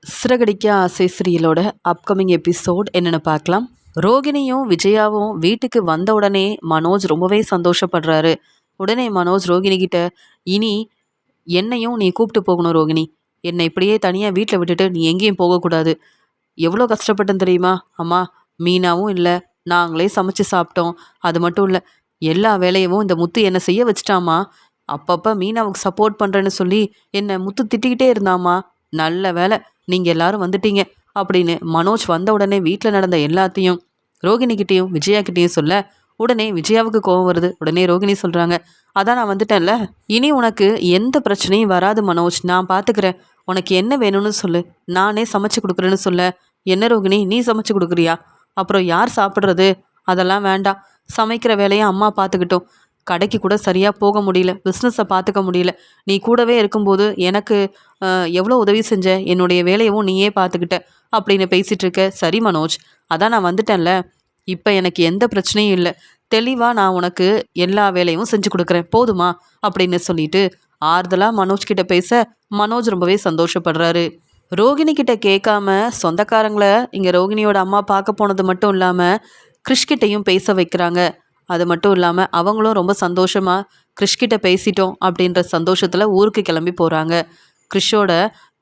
சிறகடிக்க ஆசை சீரியலோட upcoming episode என்னென்னு பார்க்கலாம். ரோகிணியும் விஜயாவும் வீட்டுக்கு வந்த உடனே மனோஜ் ரொம்பவே சந்தோஷப்படுறாரு. உடனே மனோஜ் ரோகிணி கிட்ட, இனி என்னையும் நீ கூப்பிட்டு போகணும் ரோகிணி. என்னை இப்படியே தனியாக வீட்டில் விட்டுட்டு நீ எங்கேயும் போகக்கூடாது. எவ்வளோ கஷ்டப்பட்டேன் தெரியுமா அம்மா. மீனாவும் இல்லை, நாங்களே சமைச்சு சாப்பிட்டோம். அது மட்டும் இல்லை, எல்லா வேலையவும் இந்த முத்து என்னை செய்ய வச்சிட்டாமா. அப்பப்போ மீனாவுக்கு சப்போர்ட் பண்ணுறேன்னு சொல்லி என்னை முத்து திட்டிக்கிட்டே இருந்தாமா. நல்ல வேலை நீங்கள் எல்லாரும் வந்துட்டீங்க அப்படின்னு மனோஜ் வந்த உடனே வீட்டில் நடந்த எல்லாத்தையும் ரோகிணிக்கிட்டேயும் விஜயாக்கிட்டேயும் சொல்ல, உடனே விஜயாவுக்கு கோபம் வருது. உடனே ரோகிணி சொல்கிறாங்க, அதான் நான் வந்துட்டேன்ல, இனி உனக்கு எந்த பிரச்சனையும் வராது மனோஜ், நான் பார்த்துக்கிறேன். உனக்கு என்ன வேணும்னு சொல்லு, நானே சமைச்சு கொடுக்குறேன்னு சொல்ல. என்ன ரோகிணி, நீ சமைச்சு கொடுக்குறியா? அப்புறம் யார் சாப்பிட்றது? அதெல்லாம் வேண்டாம், சமைக்கிற வேலையை அம்மா பார்த்துக்கிட்டோம். கடைக்கு கூட சரியாக போக முடியல, பிஸ்னஸை பார்த்துக்க முடியல. நீ கூடவே இருக்கும்போது எனக்கு எவ்வளோ உதவி செஞ்ச, என்னுடைய வேலையவும் நீயே பார்த்துக்கிட்ட அப்படின்னு பேசிகிட்டு இருக்க. சரி மனோஜ், அதான் நான் வந்துட்டேன்ல, இப்போ எனக்கு எந்த பிரச்சனையும் இல்லை. தெளிவாக நான் உனக்கு எல்லா வேலையும் செஞ்சு கொடுக்குறேன், போதுமா அப்படின்னு சொல்லிட்டு ஆறுதலாக மனோஜ் கிட்ட பேச மனோஜ் ரொம்பவே சந்தோஷப்படுறாரு. ரோகிணி கிட்ட கேட்காம சொந்தக்காரங்களை இங்கே ரோகிணியோட அம்மா பார்க்க போனது மட்டும் இல்லாமல் கிறிஷ்கிட்டையும் பேச வைக்கிறாங்க. அது மட்டும் இல்லாமல் அவங்களும் ரொம்ப சந்தோஷமாக கிறிஷ்கிட்ட பேசிட்டோம் அப்படின்ற சந்தோஷத்தில் ஊருக்கு கிளம்பி போகிறாங்க. கிறிஷோட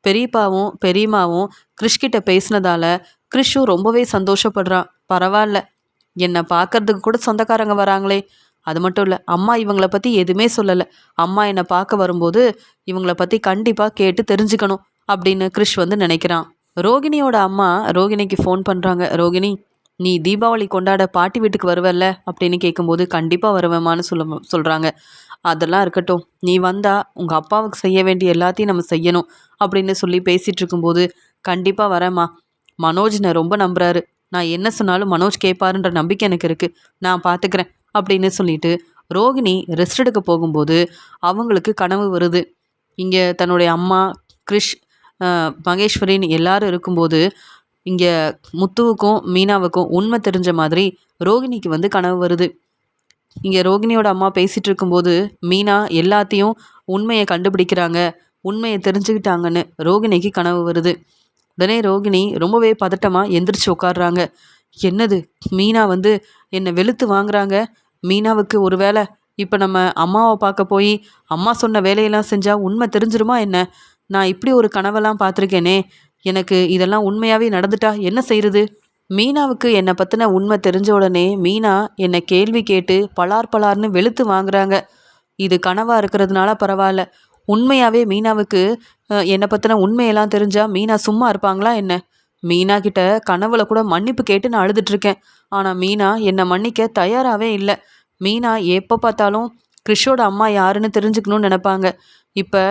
பெரியப்பாவும் பெரியம்மாவும் கிறிஷ்கிட்ட பேசினதால கிறிஷும் ரொம்பவே சந்தோஷப்படுறான். பரவாயில்ல, என்னை பார்க்கறதுக்கு கூட சொந்தக்காரங்க வராங்களே. அது மட்டும் இல்லை, அம்மா இவங்கள பற்றி எதுவுமே சொல்லலை. அம்மா என்னை பார்க்க வரும்போது இவங்கள பற்றி கண்டிப்பாக கேட்டு தெரிஞ்சுக்கணும் அப்படின்னு கிறிஷ் நினைக்கிறான். ரோகிணியோட அம்மா ரோகிணிக்கு ஃபோன் பண்ணுறாங்க. ரோகிணி, நீ தீபாவளி கொண்டாட பாட்டி வீட்டுக்கு வருவல்ல அப்படின்னு கேட்கும்போது, கண்டிப்பாக வருவேம்மான்னு சொல்கிறாங்க. அதெல்லாம் இருக்கட்டும், நீ வந்தால் உங்கள் அப்பாவுக்கு செய்ய வேண்டிய எல்லாத்தையும் நம்ம செய்யணும் அப்படின்னு சொல்லி பேசிகிட்டு இருக்கும்போது, கண்டிப்பாக வரேம்மா. மனோஜ் நான் ரொம்ப நம்புறாரு, நான் என்ன சொன்னாலும் மனோஜ் கேட்பாருன்ற நம்பிக்கை எனக்கு இருக்குது, நான் பார்த்துக்கிறேன் அப்படின்னு சொல்லிட்டு ரோகிணி ரெஸ்ட் எடுக்க போகும்போது அவங்களுக்கு கனவு வருது. இங்கே தன்னுடைய அம்மா, கிறிஷ், மகேஸ்வரின்னு எல்லாரும் இருக்கும்போது இங்கே முத்துவுக்கும் மீனாவுக்கும் உண்மை தெரிஞ்ச மாதிரி ரோகிணிக்கு கனவு வருது. இங்கே ரோகிணியோட அம்மா பேசிகிட்டு இருக்கும்போது மீனா எல்லாத்தையும் உண்மையை கண்டுபிடிக்கிறாங்க, உண்மையை தெரிஞ்சுக்கிட்டாங்கன்னு ரோகிணிக்கு கனவு வருது. உடனே ரோகிணி ரொம்பவே பதட்டமாக எந்திரிச்சு உட்காடுறாங்க. என்னது, மீனா என்னை வெளுத்து வாங்குறாங்க. மீனாவுக்கு ஒரு வேளை இப்போ நம்ம அம்மாவை பார்க்க போய் அம்மா சொன்ன வேலையெல்லாம் செஞ்சால் உண்மை தெரிஞ்சிருமா என்ன? நான் இப்படி ஒரு கனவெல்லாம் பார்த்துருக்கேனே, எனக்கு இதெல்லாம் உண்மையாகவே நடந்துட்டா என்ன செய்கிறது? மீனாவுக்கு என்னை பற்றின உண்மை தெரிஞ்ச உடனே மீனா என்னை கேள்வி கேட்டு பலார் பலார்னு வெளுத்து வாங்குறாங்க. இது கனவாக இருக்கிறதுனால பரவாயில்ல, உண்மையாகவே மீனாவுக்கு என்னை பற்றின உண்மையெல்லாம் தெரிஞ்சால் மீனா சும்மா இருப்பாங்களா என்ன? மீனா கிட்ட கனவுல கூட மன்னிப்பு கேட்டு நான் அழுதுட்ருக்கேன். ஆனால் மீனா என்னை மன்னிக்க தயாராகவே இல்லை. மீனா எப்போ பார்த்தாலும் கிறிஷோட அம்மா யாருன்னு தெரிஞ்சுக்கணும்னு நினைப்பாங்க. இப்போ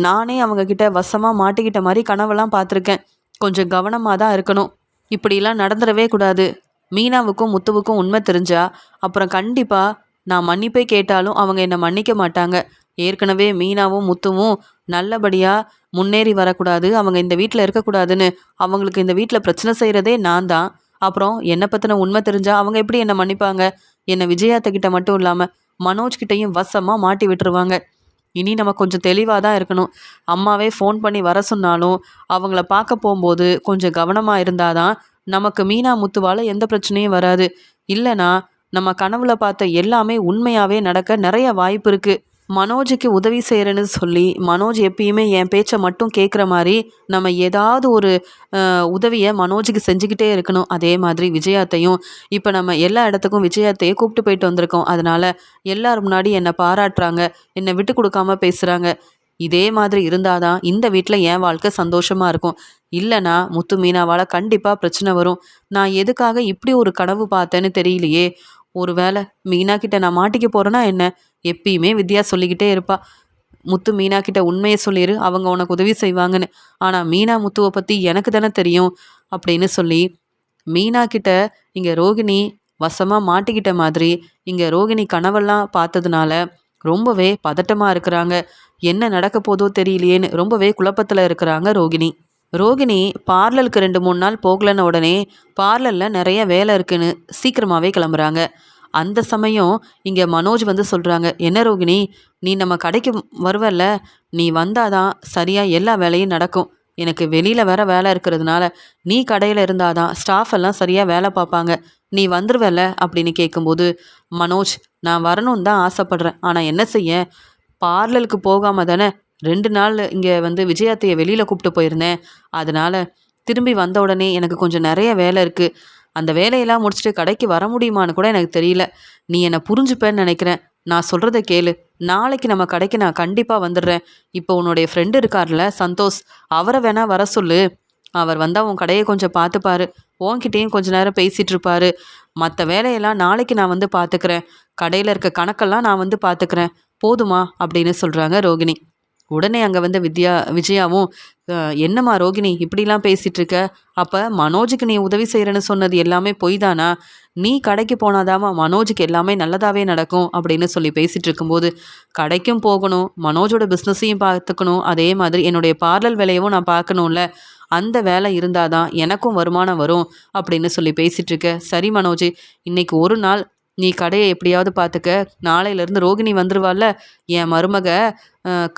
நானே அவங்கக்கிட்ட வசமாக மாட்டிக்கிட்ட மாதிரி கனவெல்லாம் பார்த்துருக்கேன். கொஞ்சம் கவனமாக தான் இருக்கணும், இப்படிலாம் நடந்துடவே கூடாது. மீனாவுக்கும் முத்துவுக்கும் உண்மை தெரிஞ்சா அப்புறம் கண்டிப்பாக நான் மன்னிப்பே கேட்டாலும் அவங்க என்னை மன்னிக்க மாட்டாங்க. ஏற்கனவே மீனாவும் முத்துவும் நல்லபடியாக முன்னேறி வரக்கூடாது, அவங்க இந்த வீட்டில் இருக்கக்கூடாதுன்னு அவங்களுக்கு இந்த வீட்டில் பிரச்சனை செய்கிறதே நான் தான். அப்புறம் என்னை பற்றின உண்மை தெரிஞ்சால் அவங்க எப்படி என்னை மன்னிப்பாங்க? என்னை விஜயாத்தக்கிட்ட மட்டும் இல்லாமல் மனோஜ்கிட்டையும் வசமாக மாட்டி விட்டுருவாங்க. இனி நம்ம கொஞ்சம் தெளிவாக தான் இருக்கணும். அம்மாவே ஃபோன் பண்ணி வர சொன்னாலும் அவங்கள பார்க்க போகும்போது கொஞ்சம் கவனமாக இருந்தால் தான் நமக்கு மீனா முத்துவால் எந்த பிரச்சனையும் வராது. இல்லைனா நம்ம கனவுல பார்த்த எல்லாமே உண்மையாகவே நடக்க நிறைய வாய்ப்பு இருக்குது. மனோஜுக்கு உதவி செய்கிறேன்னு சொல்லி மனோஜ் எப்பயுமே என் பேச்சை மட்டும் கேட்குற மாதிரி நம்ம ஏதாவது ஒரு உதவியை மனோஜுக்கு செஞ்சுக்கிட்டே இருக்கணும். அதே மாதிரி விஜயாத்தையும் இப்போ நம்ம எல்லா இடத்துக்கும் விஜயாத்தையே கூப்பிட்டு போயிட்டு வந்திருக்கோம். அதனால் எல்லாரும் முன்னாடி என்னை பாராட்டுறாங்க, என்னை விட்டு கொடுக்காம பேசுகிறாங்க. இதே மாதிரி இருந்தால் தான் இந்த வீட்டில் என் வாழ்க்கை சந்தோஷமாக இருக்கும். இல்லைனா முத்து மீனாவால் கண்டிப்பாக பிரச்சனை வரும். நான் எதுக்காக இப்படி ஒரு கனவு பார்த்தேன்னு தெரியலையே. ஒரு வேளை மீனா கிட்ட நான் மாட்டிக்க போகிறேன்னா என்ன? எப்பயுமே வித்யா சொல்லிக்கிட்டே இருப்பா, முத்து மீனா கிட்ட உண்மையை சொல்லிடு, அவங்க உனக்கு உதவி செய்வாங்கன்னு. ஆனால் மீனா முத்துவை பற்றி எனக்கு தானே தெரியும் அப்படின்னு சொல்லி மீனா கிட்ட இங்கே ரோகிணி வசமாக மாட்டிக்கிட்ட மாதிரி இங்கே ரோகிணி கனவெல்லாம் பார்த்ததுனால ரொம்பவே பதட்டமாக இருக்கிறாங்க. என்ன நடக்க போதோ தெரியலையேன்னு ரொம்பவே குழப்பத்தில் இருக்கிறாங்க ரோகிணி. ரோகிணி பார்லருக்கு 2-3 நாள் போகலன்னு உடனே பார்லரில் நிறைய வேலை இருக்குன்னு சீக்கிரமாகவே கிளம்புறாங்க. அந்த சமயம் இங்கே மனோஜ் சொல்கிறாங்க, என்ன ரோகிணி, நீ நம்ம கடைக்கு வருவல்ல, நீ வந்தாதான் சரியாக எல்லா வேலையும் நடக்கும். எனக்கு வெளியில் வேற வேலை இருக்கிறதுனால நீ கடையில் இருந்தாதான் ஸ்டாஃப் எல்லாம் சரியாக வேலை பார்ப்பாங்க. நீ வந்துருவல அப்படின்னு கேட்கும்போது, மனோஜ், நான் வரணும்னு தான் ஆசைப்படுறேன். ஆனால் என்ன செய்ய, பார்லருக்கு போகாம தானே 2 நாள் இங்கே வந்து விஜயாத்தையை வெளியில் கூப்பிட்டு போயிருந்தேன். அதனால் திரும்பி வந்த உடனே எனக்கு கொஞ்சம் நிறைய வேலை இருக்குது. அந்த வேலையெல்லாம் முடிச்சுட்டு கடைக்கு வர முடியுமான்னு கூட எனக்கு தெரியல. நீ என்னை புரிஞ்சுப்பேன்னு நினைக்கிறேன். நான் சொல்கிறத கேளு. நாளைக்கு நம்ம கடைக்கு நான் கண்டிப்பாக வந்துடுறேன். இப்போ உன்னுடைய ஃப்ரெண்டு இருக்கார்ல சந்தோஷ், அவரை வேணா வர சொல்லு. அவர் வந்தால் உன் கடையை கொஞ்சம் பார்த்துப்பாரு. உன்கிட்டயும் கொஞ்ச நேரம் பேசிகிட்டு இருப்பாரு. மற்ற வேலையெல்லாம் நாளைக்கு நான் வந்து பார்த்துக்கிறேன். கடையில் இருக்க கணக்கெல்லாம் நான் வந்து பார்த்துக்கிறேன். போதுமா அப்படின்னு சொல்கிறாங்க ரோகிணி. உடனே அங்கே வந்து விஜயாவும், என்னம்மா ரோகிணி இப்படிலாம் பேசிகிட்டு இருக்க? அப்போ மனோஜுக்கு நீ உதவி செய்கிறேன்னு சொன்னது எல்லாமே பொய் தானா? நீ கடைக்கு போனாதாம்மா மனோஜுக்கு எல்லாமே நல்லதாகவே நடக்கும் அப்படின்னு சொல்லி பேசிகிட்டு இருக்கும்போது, கடைக்கும் போகணும், மனோஜோட பிஸ்னஸையும் பார்த்துக்கணும், அதே மாதிரி என்னுடைய பார்லர் வேலையவும் நான் பார்க்கணும்ல. அந்த வேலை இருந்தால் தான் எனக்கும் வருமானம் வரும் அப்படின்னு சொல்லி பேசிகிட்டு இருக்க. சரி மனோஜ், இன்னைக்கு ஒரு நாள் நீ கடையை எப்படியாவது பார்த்துக்க. நாளையிலேருந்து ரோகிணி வந்துருவாள்ல, என் மருமக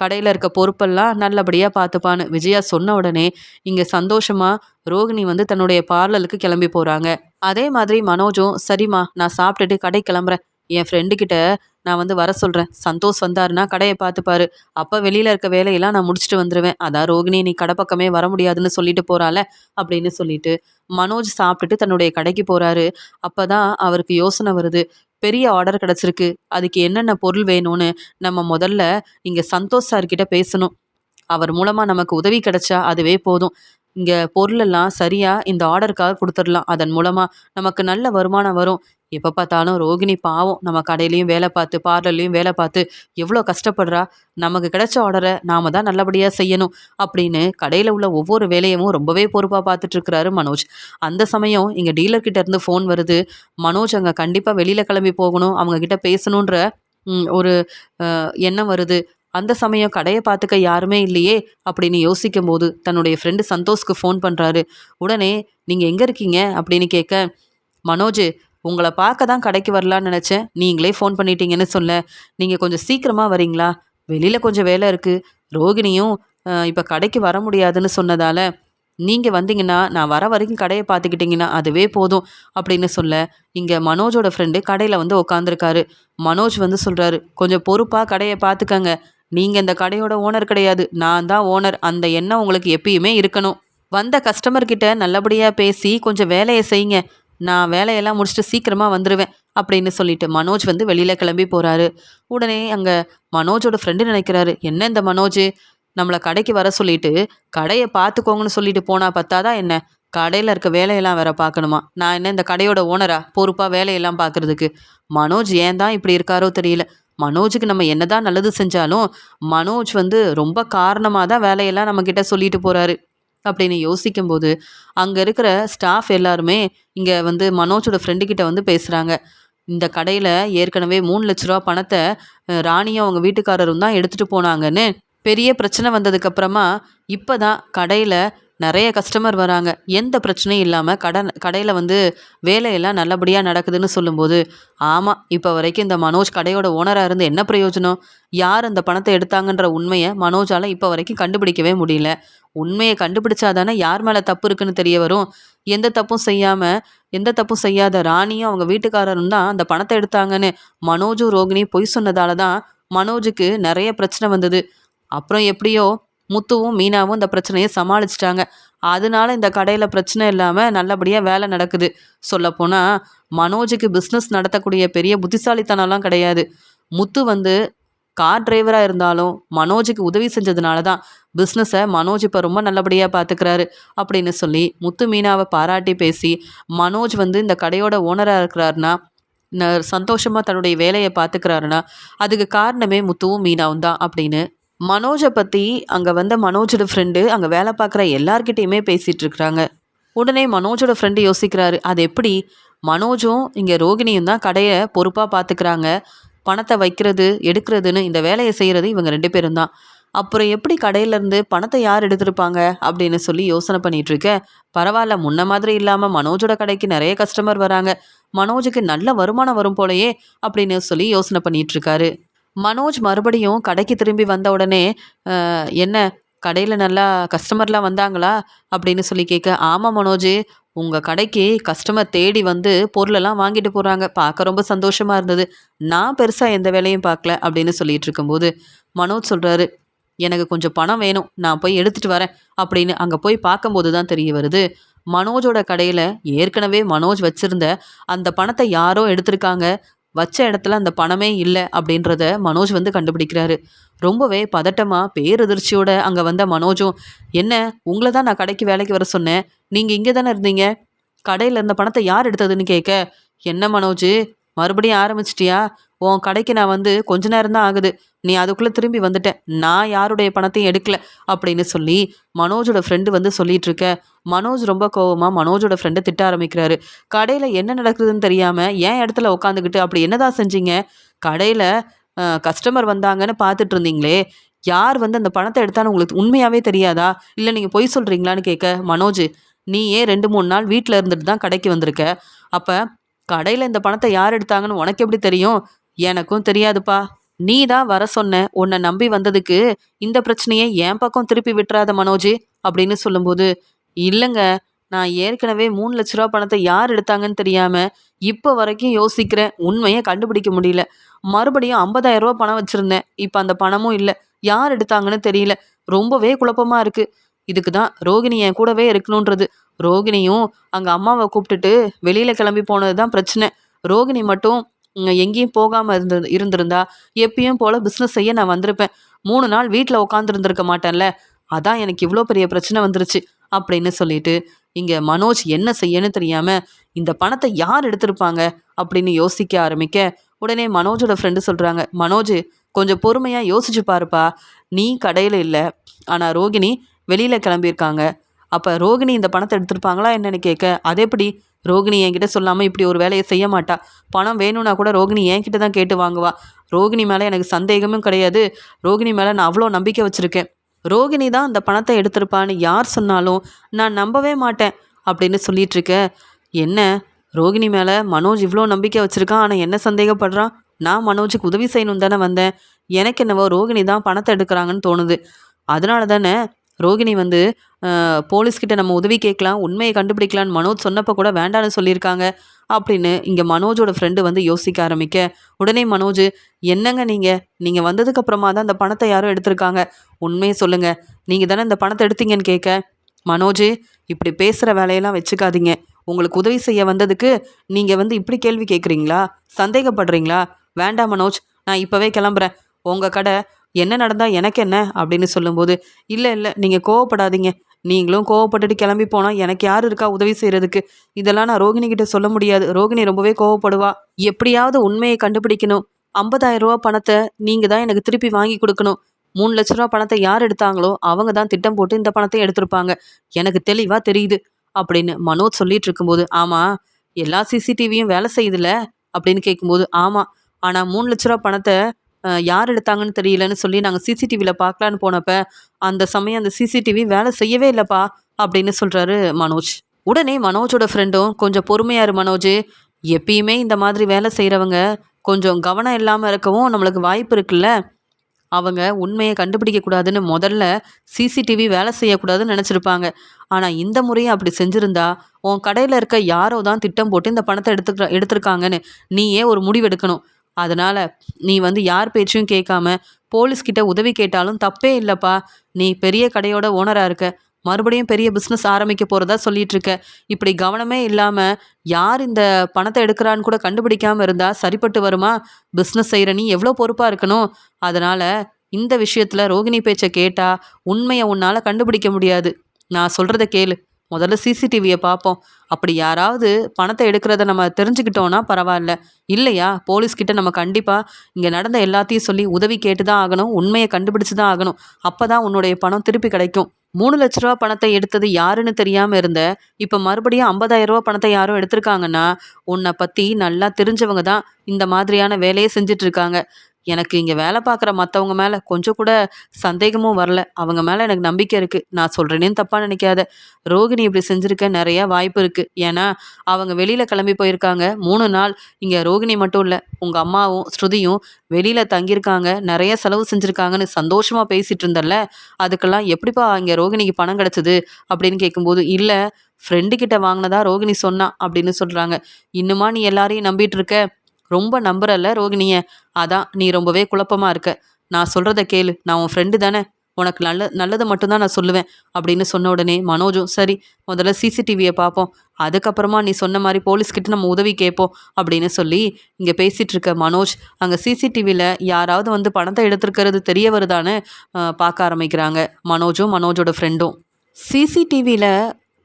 கடையில் இருக்க பொறுப்பெல்லாம் நல்லபடியாக பார்த்துப்பான்னு விஜயா சொன்ன உடனே இங்கே சந்தோஷமாக ரோகிணி வந்து தன்னுடைய பார்லருக்கு கிளம்பி போகிறாங்க. அதே மாதிரி மனோஜும், சரிம்மா நான் சாப்பிட்டுட்டு கடை கிளம்புறேன். என் ஃப்ரெண்டுக்கிட்ட நான் வந்து வர சொல்கிறேன். சந்தோஷ் வந்தாருன்னா கடையை பார்த்துப்பாரு. அப்போ வெளியில் இருக்க வேலையெல்லாம் நான் முடிச்சுட்டு வந்துடுவேன். அதான் ரோகிணி நீ கடை பக்கமே வர முடியாதுன்னு சொல்லிட்டு போகிறாள அப்படின்னு சொல்லிட்டு மனோஜ் சாப்பிட்டுட்டு தன்னுடைய கடைக்கு போகிறாரு. அப்போ தான் அவருக்கு யோசனை வருது. பெரிய ஆர்டர் கிடச்சிருக்கு. அதுக்கு என்னென்ன பொருள் வேணும்னு நம்ம முதல்ல இங்கே சந்தோஷ் சார்கிட்ட பேசணும். அவர் மூலமாக நமக்கு உதவி கிடைச்சா அதுவே போதும். இங்கே பொருளெல்லாம் சரியாக இந்த ஆர்டருக்காக கொடுத்துடலாம். அதன் மூலமாக நமக்கு நல்ல வருமானம் வரும். எப்போ பார்த்தாலும் ரோகிணி பாவம் நம்ம கடையிலையும் வேலை பார்த்து பார்லர்லையும் வேலை பார்த்து எவ்வளோ கஷ்டப்படுறா. நமக்கு கிடைச்ச ஆர்டரை நாம தான் நல்லபடியாக செய்யணும் அப்படின்னு கடையில் உள்ள ஒவ்வொரு வேலையும் ரொம்பவே பொறுப்பாக பார்த்துட்ருக்கிறாரு மனோஜ். அந்த சமயம் இங்கே டீலர்கிட்ட இருந்து ஃபோன் வருது. மனோஜ் அங்கே கண்டிப்பாக வெளியில் கிளம்பி போகணும், அவங்கக்கிட்ட பேசணுன்ற ஒரு எண்ணம் வருது. அந்த சமயம் கடையை பார்த்துக்க யாருமே இல்லையே அப்படின்னு யோசிக்கும் போது தன்னுடைய ஃப்ரெண்டு சந்தோஷ்க்கு ஃபோன் பண்ணுறாரு. உடனே நீங்கள் எங்கே இருக்கீங்க அப்படின்னு கேட்க, மனோஜ், உங்களை பார்க்க தான் கடைக்கு வரலான்னு நினச்சேன். நீங்களே ஃபோன் பண்ணிட்டீங்கன்னு சொல்ல, நீங்கள் கொஞ்சம் சீக்கிரமாக வரீங்களா? வெளியில் கொஞ்சம் வேலை இருக்குது. ரோகிணியும் இப்போ கடைக்கு வர முடியாதுன்னு சொன்னதால் நீங்கள் வந்தீங்கன்னா நான் வர வரைக்கும் கடையை பார்த்துக்கிட்டிங்கன்னா அதுவே போதும் அப்படின்னு சொல்ல, இங்கே மனோஜோட ஃப்ரெண்டு கடையில் வந்து உட்காந்துருக்காரு. மனோஜ் வந்து சொல்கிறாரு, கொஞ்சம் பொறுப்பாக கடையை பார்த்துக்கங்க. நீங்கள் இந்த கடையோட ஓனர் கிடையாது, நான் தான் ஓனர். அந்த எண்ணம் உங்களுக்கு எப்பயுமே இருக்கணும். வந்த கஸ்டமர்கிட்ட நல்லபடியாக பேசி கொஞ்சம் வேலையை செய்யுங்க. நான் வேலையெல்லாம் முடிச்சுட்டு சீக்கிரமாக வந்துடுவேன் அப்படின்னு சொல்லிட்டு மனோஜ் வந்து வெளியில் கிளம்பி போகிறாரு. உடனே அங்கே மனோஜோட ஃப்ரெண்டு நினைக்கிறாரு, என்ன இந்த மனோஜ் நம்மளை கடைக்கு வர சொல்லிட்டு கடையை பார்த்துக்கோங்கன்னு சொல்லிட்டு போனால் பத்தாதான் என்ன, கடையில் இருக்க வேலையெல்லாம் வேற பார்க்கணுமா? நான் என்ன இந்த கடையோட ஓனரா பொறுப்பாக வேலையெல்லாம் பார்க்குறதுக்கு? மனோஜ் ஏன் தான் இப்படி இருக்காரோ தெரியல. மனோஜுக்கு நம்ம என்னதான் நல்லது செஞ்சாலும் மனோஜ் வந்து ரொம்ப காரணமாக தான் வேலையெல்லாம் நம்மக்கிட்ட சொல்லிட்டு போகிறாரு அப்படின்னு யோசிக்கும்போது அங்கே இருக்கிற ஸ்டாஃப் எல்லாருமே இங்கே வந்து மனோஜோட ஃப்ரெண்டுக்கிட்ட வந்து பேசுகிறாங்க. இந்த கடையில் ஏற்கனவே 3 லட்ச ரூபா பணத்தை ராணியும் அவங்க வீட்டுக்காரரும் தான் எடுத்துகிட்டு போனாங்கன்னு பெரிய பிரச்சனை வந்ததுக்கப்புறமா இப்போ தான் கடையில் நிறைய கஸ்டமர் வராங்க. எந்த பிரச்சனையும் இல்லாமல் கடையில் வந்து வேலையெல்லாம் நல்லபடியாக நடக்குதுன்னு சொல்லும்போது, ஆமாம், இப்போ வரைக்கும் இந்த மனோஜ் கடையோட ஓனராக இருந்து என்ன பிரயோஜனம்? யார் அந்த பணத்தை எடுத்தாங்கன்ற உண்மையை மனோஜால் இப்போ வரைக்கும் கண்டுபிடிக்கவே முடியல. உண்மையை கண்டுபிடிச்சாதானே யார் மேலே தப்பு இருக்குன்னு தெரிய வரும். எந்த தப்பும் செய்யாத ராணியும் அவங்க வீட்டுக்காரரும் தான் அந்த பணத்தை எடுத்தாங்கன்னு மனோஜும் ரோகிணியும் பொய் சொன்னதால தான் மனோஜுக்கு நிறைய பிரச்சனை வந்தது. அப்புறம் எப்படியோ முத்துவும் மீனாவும் இந்த பிரச்சனையை சமாளிச்சிட்டாங்க. அதனால இந்த கடையில் பிரச்சனை இல்லாமல் நல்லபடியாக வேலை நடக்குது. சொல்லப்போனால் மனோஜுக்கு பிஸ்னஸ் நடத்தக்கூடிய பெரிய புத்திசாலித்தனம்லாம் கிடையாது. முத்து வந்து கார் டிரைவராக இருந்தாலும் மனோஜுக்கு உதவி செஞ்சதுனால தான் பிஸ்னஸை மனோஜ் இப்போ ரொம்ப நல்லபடியாக பார்த்துக்கிறாரு அப்படின்னு சொல்லி முத்து மீனாவை பாராட்டி பேசி, மனோஜ் வந்து இந்த கடையோட ஓனராக இருக்கிறாருன்னா, சந்தோஷமாக தன்னுடைய வேலையை பார்த்துக்கிறாருன்னா அதுக்கு காரணமே முத்துவும் மீனாவும் தான் அப்படின்னு மனோஜை பற்றி அங்கே வந்த மனோஜோட ஃப்ரெண்டு அங்கே வேலை பார்க்குற எல்லார்கிட்டையுமே பேசிகிட்டு இருக்கிறாங்க. உடனே மனோஜோட ஃப்ரெண்டு யோசிக்கிறாரு, அது எப்படி மனோஜும் இங்கே ரோகிணியும் தான் கடையை பொறுப்பாக பார்த்துக்கிறாங்க, பணத்தை வைக்கிறது எடுக்கிறதுன்னு இந்த வேலையை செய்கிறது இவங்க 2 பேரும் தான். அப்புறம் எப்படி கடையிலேருந்து பணத்தை யார் எடுத்திருப்பாங்க அப்படின்னு சொல்லி யோசனை பண்ணிகிட்டு இருக்க, பரவாயில்ல, முன்ன மாதிரி இல்லாமல் மனோஜோட கடைக்கு நிறைய கஸ்டமர் வராங்க, மனோஜுக்கு நல்ல வருமானம் வரும் போலையே அப்படின்னு சொல்லி யோசனை பண்ணிகிட்டு இருக்காரு. மனோஜ் மறுபடியும் கடைக்கு திரும்பி வந்த உடனே, என்ன கடையில் நல்லா கஸ்டமர்லாம் வந்தாங்களா அப்படின்னு சொல்லி கேட்க, ஆமாம் மனோஜ், உங்கள் கடைக்கு கஸ்டமர் தேடி வந்து பொருளெல்லாம் வாங்கிட்டு போகிறாங்க, பார்க்க ரொம்ப சந்தோஷமாக இருந்தது. நான் பெருசாக எந்த வேலையும் பார்க்கல அப்படின்னு சொல்லிட்டு இருக்கும்போது மனோஜ் சொல்கிறாரு, எனக்கு கொஞ்சம் பணம் வேணும், நான் போய் எடுத்துகிட்டு வரேன் அப்படின்னு. அங்கே போய் பார்க்கும்போது தான் தெரிய வருது, மனோஜோட கடையில் ஏற்கனவே மனோஜ் வச்சுருந்த அந்த பணத்தை யாரோ எடுத்திருக்காங்க. வச்ச இடத்துல அந்த பணமே இல்லை அப்படின்றத மனோஜ் வந்து கண்டுபிடிக்கிறாரு. ரொம்பவே பதட்டமாக பேரதிர்ச்சியோட அங்கே வந்த மனோஜும், என்ன, உங்களை தான் நான் கடைக்கு வேலைக்கு வர சொன்னேன், நீங்கள் இங்கே தானே இருந்தீங்க, கடையில் இருந்த பணத்தை யார் எடுத்ததுன்னு கேட்க, என்ன மனோஜ், மறுபடியும் ஆரம்பிச்சிட்டியா, உன் கடைக்கு நான் வந்து கொஞ்ச நேரம் தான் ஆகுது, நீ அதுக்குள்ளே திரும்பி வந்துட்டேன், நான் யாருடைய பணத்தையும் எடுக்கல அப்படின்னு சொல்லி மனோஜோட ஃப்ரெண்டு வந்து சொல்லிட்டு இருக்க, மனோஜ் ரொம்ப கோவமாக மனோஜோட ஃப்ரெண்டை திட்ட ஆரம்பிக்கிறாரு. கடையில் என்ன நடக்குதுன்னு தெரியாமல் என் இடத்துல உட்காந்துக்கிட்டு அப்படி என்னதான் செஞ்சீங்க, கடையில் கஸ்டமர் வந்தாங்கன்னு பார்த்துட்டு இருந்தீங்களே, யார் வந்து அந்த பணத்தை எடுத்தாலும் உங்களுக்கு உண்மையாகவே தெரியாதா, இல்லை நீங்கள் பொய் சொல்கிறீங்களான்னு கேட்க, மனோஜ், நீ ஏன் 2-3 நாள் வீட்டில் இருந்துட்டு தான் கடைக்கு வந்திருக்க, அப்போ கடையில் இந்த பணத்தை யார் எடுத்தாங்கன்னு உனக்கு எப்படி தெரியும், எனக்கும் தெரியாதுப்பா, நீ தான் வர சொன்ன, உன்னை நம்பி வந்ததுக்கு இந்த பிரச்சனையை என் பக்கம் திருப்பி விட்டுறாத மனோஜ் அப்படின்னு சொல்லும்போது, இல்லைங்க, நான் ஏற்கனவே 3 லட்ச ரூபா பணத்தை யார் எடுத்தாங்கன்னு தெரியாமல் இப்போ வரைக்கும் யோசிக்கிறேன், உண்மையை கண்டுபிடிக்க முடியல, மறுபடியும் 50,000 ரூபா பணம் வச்சுருந்தேன், இப்போ அந்த பணமும் இல்லை, யார் எடுத்தாங்கன்னு தெரியல, ரொம்பவே குழப்பமாக இருக்குது, இதுக்கு தான் ரோகிணி என் கூடவே இருக்கணுன்றது, ரோகிணியும் அங்கே அம்மாவை கூப்பிட்டுட்டு வெளியில் கிளம்பி போனது தான் பிரச்சனை, ரோகிணி மட்டும் எங்கேயும் போகாமல் இருந்திருந்தா எப்பயும் போல் பிஸ்னஸ் செய்ய நான் வந்திருப்பேன், 3 நாள் வீட்டில் உட்காந்துருந்துருக்க மாட்டேன்ல, அதான் எனக்கு இவ்வளோ பெரிய பிரச்சனை வந்துருச்சு அப்படின்னு சொல்லிட்டு இங்கே மனோஜ் என்ன செய்யன்னு தெரியாமல் இந்த பணத்தை யார் எடுத்திருப்பாங்க அப்படின்னு யோசிக்க ஆரம்பிக்க, உடனே மனோஜோட ஃப்ரெண்டு சொல்கிறாங்க, மனோஜ், கொஞ்சம் பொறுமையாக யோசிச்சு பாருப்பா, நீ கடையில் இல்லை, ஆனால் ரோகிணி வெளியில் கிளம்பியிருக்காங்க, அப்போ ரோகிணி இந்த பணத்தை எடுத்திருப்பாங்களா என்னன்னு கேட்க, அதே எப்படி, ரோகிணி என்கிட்ட சொல்லாமல் இப்படி ஒரு வேலையை செய்ய மாட்டா, பணம் வேணும்னா கூட ரோகிணி என்கிட்ட தான் கேட்டு வாங்குவா, ரோகிணி மேலே எனக்கு சந்தேகமும் கிடையாது, ரோகிணி மேலே நான் அவ்வளோ நம்பிக்கை வச்சுருக்கேன், ரோகிணி தான் அந்த பணத்தை எடுத்திருப்பான்னு யார் சொன்னாலும் நான் நம்பவே மாட்டேன் அப்படின்னு சொல்லிட்டு இருக்க, என்ன, ரோகிணி மேலே மனோஜ் இவ்வளோ நம்பிக்கை வச்சுருக்கான், ஆனால் என்ன சந்தேகப்படுறான், நான் மனோஜுக்கு உதவி செய்யணும் தானே வந்தேன், எனக்கு என்னவோ ரோகிணி தான் பணத்தை எடுக்கிறாங்கன்னு தோணுது, அதனால தானே ரோகிணி வந்து போலீஸ்கிட்ட நம்ம உதவி கேட்கலாம், உண்மையை கண்டுபிடிக்கலான்னு மனோஜ் சொன்னப்போ கூட வேண்டான்னு சொல்லியிருக்காங்க அப்படின்னு இங்கே மனோஜோட ஃப்ரெண்டு வந்து யோசிக்க ஆரம்பிக்க, உடனே மனோஜ், என்னங்க நீங்கள் வந்ததுக்கப்புறமா தான் அந்த பணத்தை யாரும் எடுத்திருக்காங்க, உண்மையை சொல்லுங்கள், நீங்கள் தானே இந்த பணத்தை எடுத்தீங்கன்னு கேட்க, மனோஜ், இப்படி பேசுகிற வேலையெல்லாம் வச்சுக்காதீங்க, உங்களுக்கு உதவி செய்ய வந்ததுக்கு நீங்கள் வந்து இப்படி கேள்வி கேட்குறீங்களா, சந்தேகப்படுறீங்களா, வேண்டாம் மனோஜ், நான் இப்போவே கிளம்புறேன், உங்கள் கடை என்ன நடந்தால் எனக்கு என்ன அப்படின்னு சொல்லும்போது, இல்லை இல்லை, நீங்கள் கோவப்படாதீங்க, நீங்களும் கோவப்பட்டுட்டு கிளம்பி போனால் எனக்கு யார் இருக்கா உதவி செய்கிறதுக்கு, இதெல்லாம் நான் ரோகிணி கிட்ட சொல்ல முடியாது, ரோகிணி ரொம்பவே கோவப்படுவா, எப்படியாவது உண்மையை கண்டுபிடிக்கணும், 50,000 ரூபா பணத்தை நீங்கள் தான் எனக்கு திருப்பி வாங்கி கொடுக்கணும், 3 லட்ச ரூபா பணத்தை யார் எடுத்தாங்களோ அவங்க தான் திட்டம் போட்டு இந்த பணத்தை எடுத்திருப்பாங்க, எனக்கு தெளிவாக தெரியுது அப்படின்னு மனோஜ் சொல்லிட்டு இருக்கும்போது, ஆமாம், எல்லா சிசிடிவியும் வேலை செய்யுதுல்ல அப்படின்னு கேட்கும்போது, ஆமாம், ஆனால் 3 லட்ச ரூபா பணத்தை யார் எடுத்தாங்கன்னு தெரியலன்னு சொல்லி நாங்கள் சிசிடிவியில் பார்க்கலான்னு போனப்ப அந்த சமயம் அந்த சிசிடிவி வேலை செய்யவே இல்லைப்பா அப்படின்னு சொல்கிறாரு மனோஜ். உடனே மனோஜோட ஃப்ரெண்டும், கொஞ்சம் பொறுமையாக இரு மனோஜ், எப்பயுமே இந்த மாதிரி வேலை செய்கிறவங்க கொஞ்சம் கவனம் இல்லாமல் இருக்கவும் நம்மளுக்கு வாய்ப்பு இருக்குல்ல, அவங்க உண்மையை கண்டுபிடிக்கக்கூடாதுன்னு முதல்ல சிசிடிவி வேலை செய்யக்கூடாதுன்னு நினச்சிருப்பாங்க, ஆனால் இந்த முறையும் அப்படி செஞ்சுருந்தா உன் கடையில் இருக்க யாரோ தான் திட்டம் போட்டு இந்த பணத்தை எடுத்திருக்காங்கன்னு நீயே ஒரு முடிவெடுக்கணும், அதனால் நீ வந்து யார் பேச்சையும் கேட்காம போலீஸ்கிட்ட உதவி கேட்டாலும் தப்பே இல்லைப்பா, நீ பெரிய கடையோட ஓனராக இருக்க, மறுபடியும் பெரிய பிஸ்னஸ் ஆரம்பிக்க போகிறதா சொல்லிட்டு இருக்க, இப்படி கவனமே இல்லாமல் யார் இந்த பணத்தை எடுக்கிறான்னு கூட கண்டுபிடிக்காமல் இருந்தால் சரிப்பட்டு வருமா, பிஸ்னஸ் செய்கிற நீ எவ்வளோ பொறுப்பாக இருக்கணும், அதனால் இந்த விஷயத்தில் ரோகிணி பேச்சை கேட்டால் உண்மையை உன்னால் கண்டுபிடிக்க முடியாது, நான் சொல்கிறத கேளு, முதல்ல சிசிடிவியை பார்ப்போம், அப்படி யாராவது பணத்தை எடுக்கிறத நம்ம தெரிஞ்சுக்கிட்டோன்னா பரவாயில்ல, இல்லையா போலீஸ்கிட்ட நம்ம கண்டிப்பாக இங்கே நடந்த எல்லாத்தையும் சொல்லி உதவி கேட்டு தான் ஆகணும், உண்மையை கண்டுபிடிச்சு தான் ஆகணும், அப்போ தான் உன்னுடைய பணம் திருப்பி கிடைக்கும், 3 லட்ச ரூபா பணத்தை எடுத்தது யாருன்னு தெரியாமல் இருந்த, இப்போ மறுபடியும் 50,000 ரூபா பணத்தை யாரும் எடுத்திருக்காங்கன்னா உன்னை பற்றி நல்லா தெரிஞ்சவங்க தான் இந்த மாதிரியான வேலையை செஞ்சிட்ருக்காங்க, எனக்கு இங்கே வேலை பார்க்குற மற்றவங்க மேலே கொஞ்சம் கூட சந்தேகமும் வரல. அவங்க மேலே எனக்கு நம்பிக்கை இருக்குது. நான் சொல்கிறேனேன்னு தப்பாக நினைக்காத. ரோகிணி இப்படி செஞ்சுருக்க நிறையா வாய்ப்பு இருக்குது. ஏன்னா அவங்க வெளியில் கிளம்பி போயிருக்காங்க. 3 நாள் இங்கே ரோகிணி மட்டும் இல்லை, உங்கள் அம்மாவும் ஸ்ருதியும் வெளியில் தங்கியிருக்காங்க, நிறைய செலவு செஞ்சுருக்காங்கன்னு சந்தோஷமாக பேசிகிட்டு இருந்தல்ல, அதுக்கெல்லாம் எப்படிப்பா இங்கே ரோகிணிக்கு பணம் கிடச்சிது அப்படின்னு கேட்கும்போது, இல்லை ஃப்ரெண்டு கிட்ட வாங்கினதா ரோகிணி சொன்னா அப்படின்னு சொல்கிறாங்க. இன்னுமா நீ எல்லாரையும் நம்பிட்டு இருக்க? ரொம்ப நம்புறல்ல ரோகிணிய. அதான் நீ ரொம்பவே குழப்பமா இருக்க. நான் சொல்றத கேளு. நான் உன் ஃப்ரெண்டு தானே. உனக்கு நல்லது மட்டும்தான் நான் சொல்லுவேன் அப்படின்னு சொன்ன உடனே மனோஜும் சரி முதல்ல சிசிடிவியை பார்ப்போம், அதுக்கப்புறமா நீ சொன்ன மாதிரி போலீஸ்கிட்ட நம்ம உதவி கேட்போம் அப்படின்னு சொல்லி இங்கே பேசிகிட்டு இருக்க மனோஜ் அங்கே சிசிடிவியில் யாராவது வந்து பணத்தை எடுத்துருக்கிறது தெரிய வருதான்னு பார்க்க ஆரம்பிக்கிறாங்க. மனோஜும் மனோஜோட ஃப்ரெண்டும் சிசிடிவியில்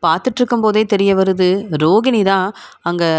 பார்த்துட்டு இருக்கும்போதே தெரிய வருது, ரோகிணி தான் அங்கே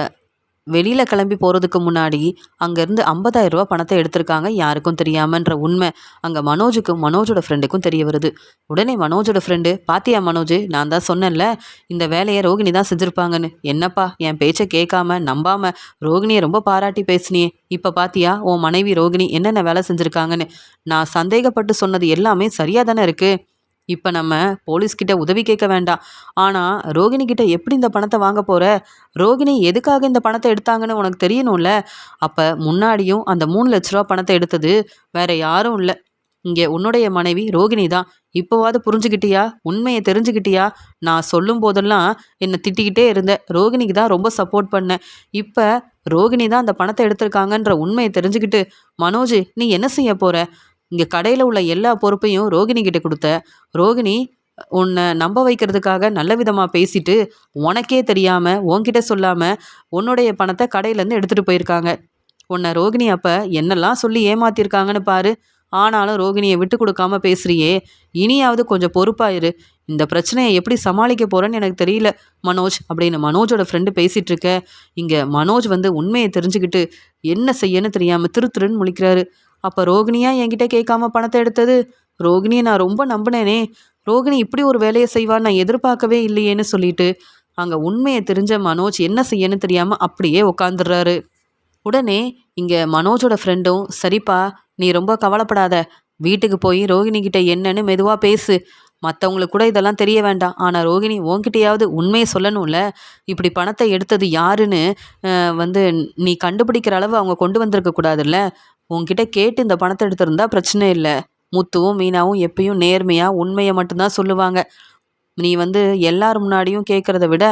வெளியில் கிளம்பி போகிறதுக்கு முன்னாடி அங்கேருந்து 50,000 ரூபா பணத்தை எடுத்திருக்காங்க, யாருக்கும் தெரியாமன்ற உண்மை அங்கே மனோஜுக்கும் மனோஜோட ஃப்ரெண்டுக்கும் தெரிய வருது. உடனே மனோஜோட ஃப்ரெண்டு, பாத்தியா மனோஜ், நான் தான் சொன்னேன்ல இந்த வேலையை ரோகிணி தான் செஞ்சுருப்பாங்கன்னு. என்னப்பா என் பேச்சை கேட்காம நம்பாம ரோகிணியை ரொம்ப பாராட்டி பேசினியே, இப்போ பாத்தியா உன் மனைவி ரோகிணி என்னென்ன வேலை செஞ்சுருக்காங்கன்னு. நான் சந்தேகப்பட்டு சொன்னது எல்லாமே சரியாக தானே இருக்குது. இப்போ நம்ம போலீஸ்கிட்ட உதவி கேட்க வேண்டாம், ஆனால் ரோகிணி கிட்ட எப்படி இந்த பணத்தை வாங்க போகிற? ரோகிணி எதுக்காக இந்த பணத்தை எடுத்தாங்கன்னு உனக்கு தெரியணும்ல. அப்போ முன்னாடியும் அந்த 3 லட்ச ரூபா பணத்தை எடுத்தது வேற யாரும் இல்லை, இங்கே உன்னுடைய மனைவி ரோகிணி தான். இப்போவாது புரிஞ்சுக்கிட்டியா? உண்மையை தெரிஞ்சுக்கிட்டியா? நான் சொல்லும் போதெல்லாம் என்னை திட்டிக்கிட்டே இருந்தேன், ரோகிணிக்கு தான் ரொம்ப சப்போர்ட் பண்ணேன். இப்போ ரோகிணி தான் அந்த பணத்தை எடுத்திருக்காங்கன்ற உண்மையை தெரிஞ்சுக்கிட்டு மனோஜ் நீ என்ன செய்ய போகிற? இங்கே கடையில் உள்ள எல்லா பொறுப்பையும் ரோகிணி கிட்ட கொடுத்த. ரோகிணி உன்னை நம்ப வைக்கிறதுக்காக நல்ல விதமாக பேசிட்டு உனக்கே தெரியாமல் உன்கிட்ட சொல்லாமல் உன்னுடைய பணத்தை கடையிலேருந்து எடுத்துகிட்டு போயிருக்காங்க. உன்னை ரோகிணி அப்போ என்னெல்லாம் சொல்லி ஏமாத்திருக்காங்கன்னு பாரு. ஆனாலும் ரோகிணியை விட்டு கொடுக்காம பேசுறியே, இனியாவது கொஞ்சம் பொறுப்பாயிரு. இந்த பிரச்சனையை எப்படி சமாளிக்க போகிறேன்னு எனக்கு தெரியல மனோஜ் அப்படின்னு மனோஜோட ஃப்ரெண்டு பேசிகிட்டு இருக்க. இங்கே மனோஜ் வந்து உண்மையை தெரிஞ்சுக்கிட்டு என்ன செய்யன்னு தெரியாமல் திருன்னு முழிக்கிறாரு. அப்போ ரோகிணியா என்கிட்ட கேட்காம பணத்தை எடுத்தது? ரோகிணியை நான் ரொம்ப நம்பினேனே, ரோகிணி இப்படி ஒரு வேலையை செய்வான்னு நான் எதிர்பார்க்கவே இல்லையேன்னு சொல்லிட்டு அங்கே உண்மையை தெரிஞ்ச மனோஜ் என்ன செய்யன்னு தெரியாமல் அப்படியே உட்காந்துடுறாரு. உடனே இங்கே மனோஜோட ஃப்ரெண்டும் சரிப்பா நீ ரொம்ப கவலைப்படாத, வீட்டுக்கு போய் ரோகிணி கிட்ட என்னன்னு மெதுவாக பேசு. மற்றவங்களுக்கு கூட இதெல்லாம் தெரிய வேண்டாம், ஆனால் ரோகிணி உன்கிட்டயாவது உண்மையை சொல்லணும்ல. இப்படி பணத்தை எடுத்தது யாருன்னு வந்து நீ கண்டுபிடிக்கிற அளவு அவங்க கொண்டு வந்திருக்க கூடாதுல்ல. உன்கிட்ட கேட்டு இந்த பணத்தை எடுத்திருந்தா பிரச்சனை இல்லை. முத்துவும் மீனாவும் எப்பயும் நேர்மையாக உண்மையை மட்டும்தான் சொல்லுவாங்க. நீ வந்து எல்லார் முன்னாடியும் கேட்குறத விட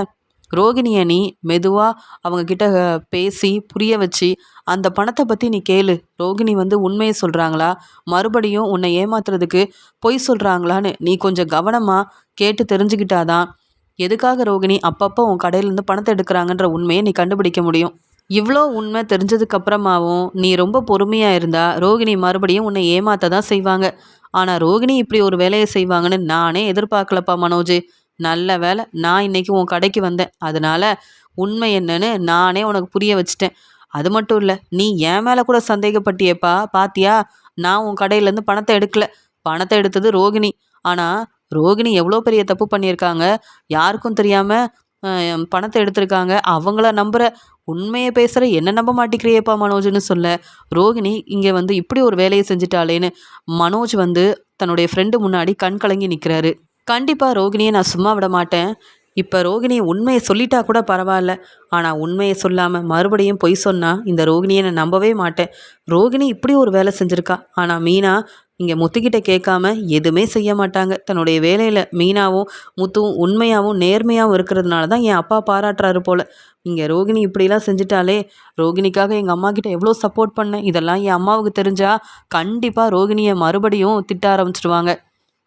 ரோகிணியை நீ மெதுவாக அவங்கக்கிட்ட பேசி புரிய வச்சு அந்த பணத்தை பற்றி நீ கேளு. ரோகிணி வந்து உண்மையை சொல்கிறாங்களா, மறுபடியும் உன்னை ஏமாத்துறதுக்கு பொய் சொல்கிறாங்களான்னு நீ கொஞ்சம் கவனமாக கேட்டு தெரிஞ்சுக்கிட்டாதான் எதுக்காக ரோகிணி அப்பப்போ உன் கடையிலேருந்து பணத்தை எடுக்கிறாங்கன்ற உண்மையை நீ கண்டுபிடிக்க முடியும். இவ்வளோ உண்மை தெரிஞ்சதுக்கப்புறமாவும் நீ ரொம்ப பொறுமையாக இருந்தா ரோகிணி மறுபடியும் உன்னை ஏமாத்த தான் செய்வாங்க. ஆனால் ரோகிணி இப்படி ஒரு வேலையை செய்வாங்கன்னு நானே எதிர்பார்க்கலப்பா மனோஜ். நல்ல வேலை நான் இன்னைக்கு உன் கடைக்கு வந்தேன், அதனால உண்மை என்னன்னு நானே உனக்கு புரிய வச்சிட்டேன். அது மட்டும் இல்லை, நீ என் மேலே கூட சந்தேகப்பட்டியேப்பா, பாத்தியா நான் உன் கடையிலேருந்து பணத்தை எடுக்கல, பணத்தை எடுத்தது ரோகிணி. ஆனால் ரோகிணி எவ்வளோ பெரிய தப்பு பண்ணியிருக்காங்க, யாருக்கும் தெரியாமல் பணத்தை எடுத்திருக்காங்க. அவங்கள நம்புகிற உண்மையை பேசுகிற என்ன நம்ப மாட்டேங்கிறியேப்பா மனோஜ்னு சொல்ல, ரோகிணி இங்கே வந்து இப்படி ஒரு வேலையை செஞ்சுட்டாளேன்னு மனோஜ் வந்து தன்னுடைய ஃப்ரெண்டு முன்னாடி கண் கலங்கி நிற்கிறாரு. கண்டிப்பாக ரோகிணியை நான் சும்மா விட மாட்டேன். இப்போ ரோகிணி உண்மையை சொல்லிட்டா கூட பரவாயில்ல, ஆனால் உண்மையை சொல்லாமல் மறுபடியும் பொய் சொன்னால் இந்த ரோகிணியை நான் நம்பவே மாட்டேன். ரோகிணி இப்படி ஒரு வேலை செஞ்சுருக்கா, ஆனால் மீனா இங்கே முத்துக்கிட்ட கேட்காம எதுவுமே செய்ய மாட்டாங்க. தன்னுடைய வேலையில் மீனாவும் முத்துவும் உண்மையாகவும் நேர்மையாகவும் இருக்கிறதுனால தான் என் அப்பா பாராட்டுறாரு போல். இங்கே ரோகிணி இப்படிலாம் செஞ்சுட்டாலே, ரோகிணிக்காக எங்கள் அம்மா கிட்ட எவ்வளோ சப்போர்ட் பண்ணேன், இதெல்லாம் என் அம்மாவுக்கு தெரிஞ்சால் கண்டிப்பாக ரோகிணியை மறுபடியும் திட்ட ஆரம்பிச்சிடுவாங்க.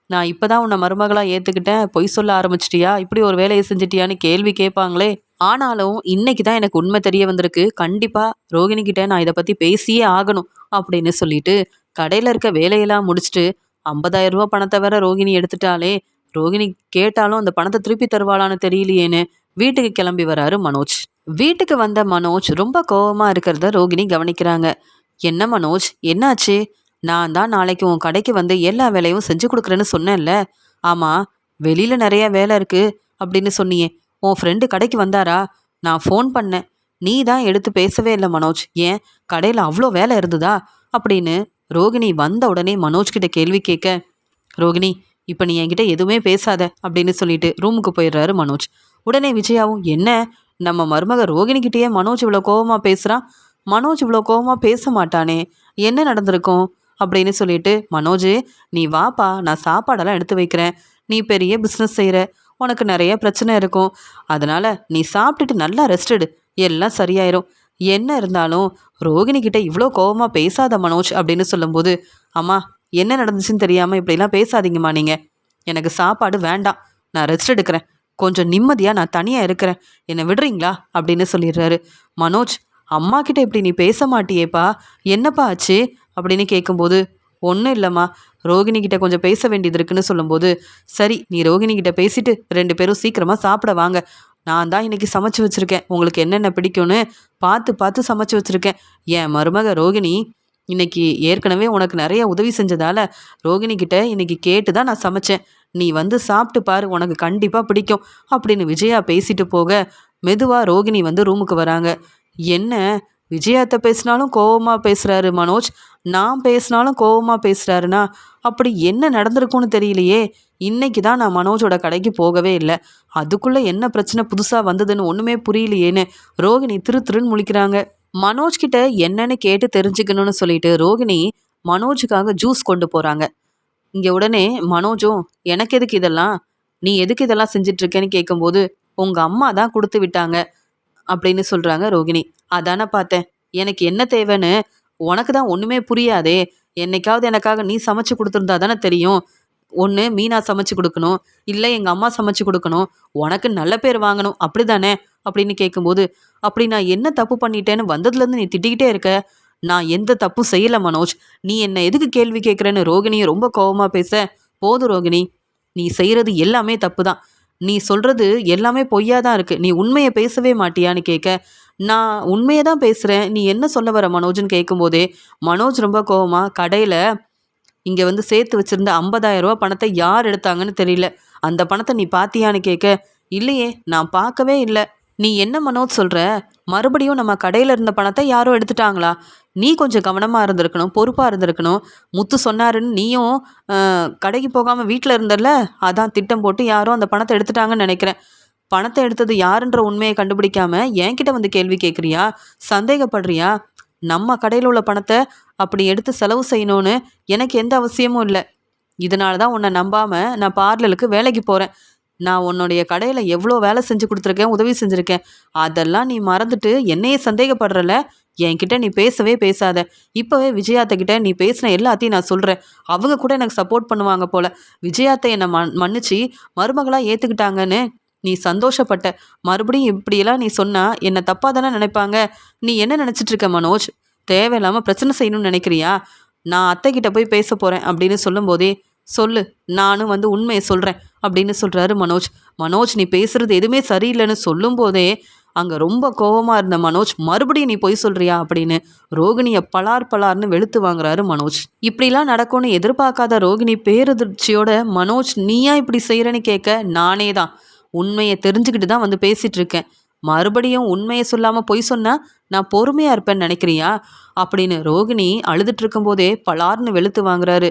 நான் இப்போ தான் உன்னை மருமகளாக ஏற்றுக்கிட்டேன், பொய் சொல்ல ஆரம்பிச்சிட்டியா, இப்படி ஒரு வேலையை செஞ்சிட்டியான்னு கேள்வி கேட்பாங்களே. ஆனாலும் இன்னைக்கு தான் எனக்கு உண்மை தெரிய வந்திருக்கு, கண்டிப்பாக ரோகிணிக்கிட்ட நான் இதை பற்றி பேசியே ஆகணும் அப்படின்னு சொல்லிட்டு கடையில் இருக்க வேலையெல்லாம் முடிச்சுட்டு 50,000 ரூபா பணத்தை வேற ரோகிணி எடுத்துட்டாலே, ரோகிணி கேட்டாலும் அந்த பணத்தை திருப்பி தருவாளான்னு தெரியலையேன்னு வீட்டுக்கு கிளம்பி வராரு மனோஜ். வீட்டுக்கு வந்த மனோஜ் ரொம்ப கோபமாக இருக்கிறத ரோகிணி கவனிக்கிறாங்க. என்ன மனோஜ், என்னாச்சு? நான் தான் நாளைக்கு உன் கடைக்கு வந்து எல்லா வேலையும் செஞ்சு கொடுக்குறேன்னு சொன்னேன்ல. ஆமாம், வெளியில் நிறைய வேலை இருக்குது அப்படின்னு சொன்னியே, உன் ஃப்ரெண்டு கடைக்கு வந்தாரா? நான் ஃபோன் பண்ணேன், நீ தான் எடுத்து பேசவே இல்லை மனோஜ். ஏன் கடையில் அவ்வளோ வேலை இருந்ததா அப்படின்னு ரோகிணி வந்த உடனே மனோஜ் கிட்ட கேள்வி கேட்க, ரோகிணி இப்போ நீ என்கிட்ட எதுவுமே பேசாத அப்படின்னு சொல்லிட்டு ரூமுக்கு போயிடுறாரு மனோஜ். உடனே விஜயாவும், என்ன நம்ம மருமக ரோகிணிக்கிட்டேயே மனோஜ் இவ்வளோ கோவமாக பேசுகிறான், மனோஜ் இவ்வளோ கோவமாக பேச மாட்டானே, என்ன நடந்திருக்கும் அப்படின்னு சொல்லிட்டு, மனோஜ் நீ வாப்பா, நான் சாப்பாடெல்லாம் எடுத்து வைக்கிறேன், நீ பெரிய பிஸ்னஸ் செய்கிற, உனக்கு நிறைய பிரச்சனை இருக்கும், அதனால் நீ சாப்பிட்டுட்டு நல்லா ரெஸ்ட் எடு, எல்லாம் சரியாயிரும், என்ன இருந்தாலும் ரோகிணிக்கிட்ட இவ்வளோ கோவமாக பேசாத மனோஜ் அப்படின்னு சொல்லும்போது, அம்மா என்ன நடந்துச்சுன்னு தெரியாமல் இப்படிலாம் பேசாதீங்கம்மா, நீங்கள் எனக்கு சாப்பாடு வேண்டாம், நான் ரெஸ்ட் எடுக்கிறேன், கொஞ்சம் நிம்மதியாக நான் தனியாக இருக்கிறேன், என்னை விடுறீங்களா அப்படின்னு சொல்லிடுறாரு. மனோஜ், அம்மா கிட்ட இப்படி நீ பேச மாட்டியேப்பா, என்னப்பா ஆச்சு அப்படின்னு கேட்கும்போது, ஒன்றும் இல்லைம்மா, ரோகிணிக்கிட்ட கொஞ்சம் பேச வேண்டியது இருக்குன்னு சொல்லும்போது, சரி நீ ரோகிணிக்கிட்ட பேசிட்டு 2 பேரும் சீக்கிரமாக சாப்பிட வாங்க, நான் தான் இன்றைக்கி சமைச்சு வச்சுருக்கேன், உங்களுக்கு என்னென்ன பிடிக்கும்னு பார்த்து பார்த்து சமைச்சு வச்சுருக்கேன், என் மருமக ரோகிணி இன்னைக்கு ஏற்கனவே உனக்கு நிறைய உதவி செஞ்சதால் ரோகிணிக்கிட்ட இன்னைக்கு கேட்டு தான் நான் சமைச்சேன், நீ வந்து சாப்பிட்டு பாரு, உனக்கு கண்டிப்பாக பிடிக்கும் அப்படின்னு விஜயா பேசிட்டு போக, மெதுவாக ரோகிணி வந்து ரூமுக்கு வராங்க. என்ன விஜயாத்த பேசினாலும் கோவமாக பேசுகிறாரு மனோஜ், நான் பேசினாலும் கோவமாக பேசுகிறாருன்னா அப்படி என்ன நடந்திருக்கும்னு தெரியலையே, இன்னைக்கு தான் நான் மனோஜோட கடைக்கு போகவே இல்லை, அதுக்குள்ளே என்ன பிரச்சனை புதுசாக வந்ததுன்னு ஒன்றுமே புரியலையேன்னு ரோகிணி திருன்னு முழிக்கிறாங்க. மனோஜ் கிட்ட என்னன்னு கேட்டு தெரிஞ்சுக்கணும்னு சொல்லிட்டு ரோகிணி மனோஜுக்காக ஜூஸ் கொண்டு போகிறாங்க. இங்கே உடனே மனோஜும், எனக்கு எதுக்கு இதெல்லாம், நீ எதுக்கு இதெல்லாம் செஞ்சிட்ருக்கேன்னு கேட்கும்போது, உங்கள் அம்மா தான் கொடுத்து விட்டாங்க அப்படின்னு சொல்கிறாங்க ரோகிணி. அதானே பார்த்தேன், எனக்கு என்ன தேவைன்னு உனக்கு தான் ஒன்றுமே புரியாதே, என்னைக்காவது எனக்காக நீ சமைச்சு கொடுத்துருந்தா தானே தெரியும், ஒன்று மீனா சமைச்சு கொடுக்கணும், இல்லை எங்கள் அம்மா சமைச்சு கொடுக்கணும், உனக்கு நல்ல பேர் வாங்கணும், அப்படி தானே அப்படின்னு கேட்கும்போது, அப்படி நான் என்ன தப்பு பண்ணிட்டேன்னு வந்ததுலேருந்து நீ திட்டிக்கிட்டே இருக்க, நான் எந்த தப்பும் செய்யலை மனோஜ், நீ என்னை எதுக்கு கேள்வி கேட்குறேன்னு ரோகிணியை ரொம்ப கோபமாக பேச, போதும் ரோகிணி, நீ செய்கிறது எல்லாமே தப்பு தான், நீ சொல்கிறது எல்லாமே பொய்யா தான் இருக்குது, நீ உண்மையை பேசவே மாட்டியான்னு கேட்க, நான் உண்மையை தான் பேசுகிறேன், நீ என்ன சொல்ல வர மனோஜ்னு கேட்கும்போதே மனோஜ் ரொம்ப கோவமாக, கடையில் இங்கே வந்து சேர்த்து வச்சுருந்த 50,000 ரூபா பணத்தை யார் எடுத்தாங்கன்னு தெரியல, அந்த பணத்தை நீ பார்த்தியான்னு கேட்க, இல்லையே நான் பார்க்கவே இல்லை, நீ என்ன மனோஜ் சொல்கிற, மறுபடியும் நம்ம கடையில் இருந்த பணத்தை யாரோ எடுத்துட்டாங்களா, நீ கொஞ்சம் கவனமாக இருந்திருக்கணும், பொறுப்பாக இருந்திருக்கணும், முத்து சொன்னாருன்னு நீயும் கடைக்கு போகாமல் வீட்டில் இருந்தல, அதான் திட்டம் போட்டு யாரோ அந்த பணத்தை எடுத்துட்டாங்கன்னு நினைக்கிறேன், பணத்தை எடுத்தது யாருன்ற உண்மையை கண்டுபிடிக்காம என்கிட்ட வந்து கேள்வி கேட்குறியா, சந்தேகப்படுறியா, நம்ம கடையில் உள்ள பணத்தை அப்படி எடுத்து செலவு செய்யணும்னு எனக்கு எந்த அவசியமும் இல்லை, இதனால தான் உன்னை நம்பாமல் நான் பார்லருக்கு வேலைக்கு போகிறேன், நான் உன்னுடைய கடையில் எவ்வளோ வேலை செஞ்சு கொடுத்துருக்கேன், உதவி செஞ்சுருக்கேன், அதெல்லாம் நீ மறந்துட்டு என்னையே சந்தேகப்படுறல, என்கிட்ட நீ பேசவே பேசாத, இப்போவே விஜயாத்தக்கிட்ட நீ பேசின எல்லாத்தையும் நான் சொல்கிறேன், அவங்க கூட எனக்கு சப்போர்ட் பண்ணுவாங்க போல், விஜயாத்தை என்னை மன்னிச்சு மருமகளாக ஏற்றுக்கிட்டாங்கன்னு நீ சந்தோஷப்பட்ட, மறுபடியும் இப்படியெல்லாம் நீ சொன்னால் என்னை தப்பாக தானே நினைப்பாங்க, நீ என்ன நினச்சிட்ருக்க மனோஜ், தேவையில்லாமல் பிரச்சனை செய்யணும்னு நினைக்கிறியா, நான் அத்தைக்கிட்ட போய் பேச போகிறேன் அப்படின்னு சொல்லும்போதே, சொல்லு, நானும் வந்து உண்மையை சொல்கிறேன் அப்படின்னு சொல்கிறாரு மனோஜ். மனோஜ் நீ பேசுகிறது எதுவுமே சரியில்லைன்னு சொல்லும்போதே அங்கே ரொம்ப கோபமாக இருந்த மனோஜ், மறுபடியும் நீ பொய் சொல்கிறியா அப்படின்னு ரோகிணியை பலார்னு வெளுத்து வாங்குறாரு மனோஜ். இப்படிலாம் நடக்கும்னு எதிர்பார்க்காத ரோகிணி பேரதிர்ச்சியோட, மனோஜ் நீயா இப்படி செய்கிறேன்னு கேட்க, நானே தான் உண்மையை தெரிஞ்சுக்கிட்டு தான் வந்து பேசிகிட்டு இருக்கேன், மறுபடியும் உண்மையை சொல்லாமல் பொய் சொன்னால் நான் பொறுமையாக இருப்பேன்னு நினைக்கிறியா அப்படின்னு ரோகிணி அழுதுட்டு இருக்கும்போதே பலார்னு வெளுத்து வாங்குறாரு.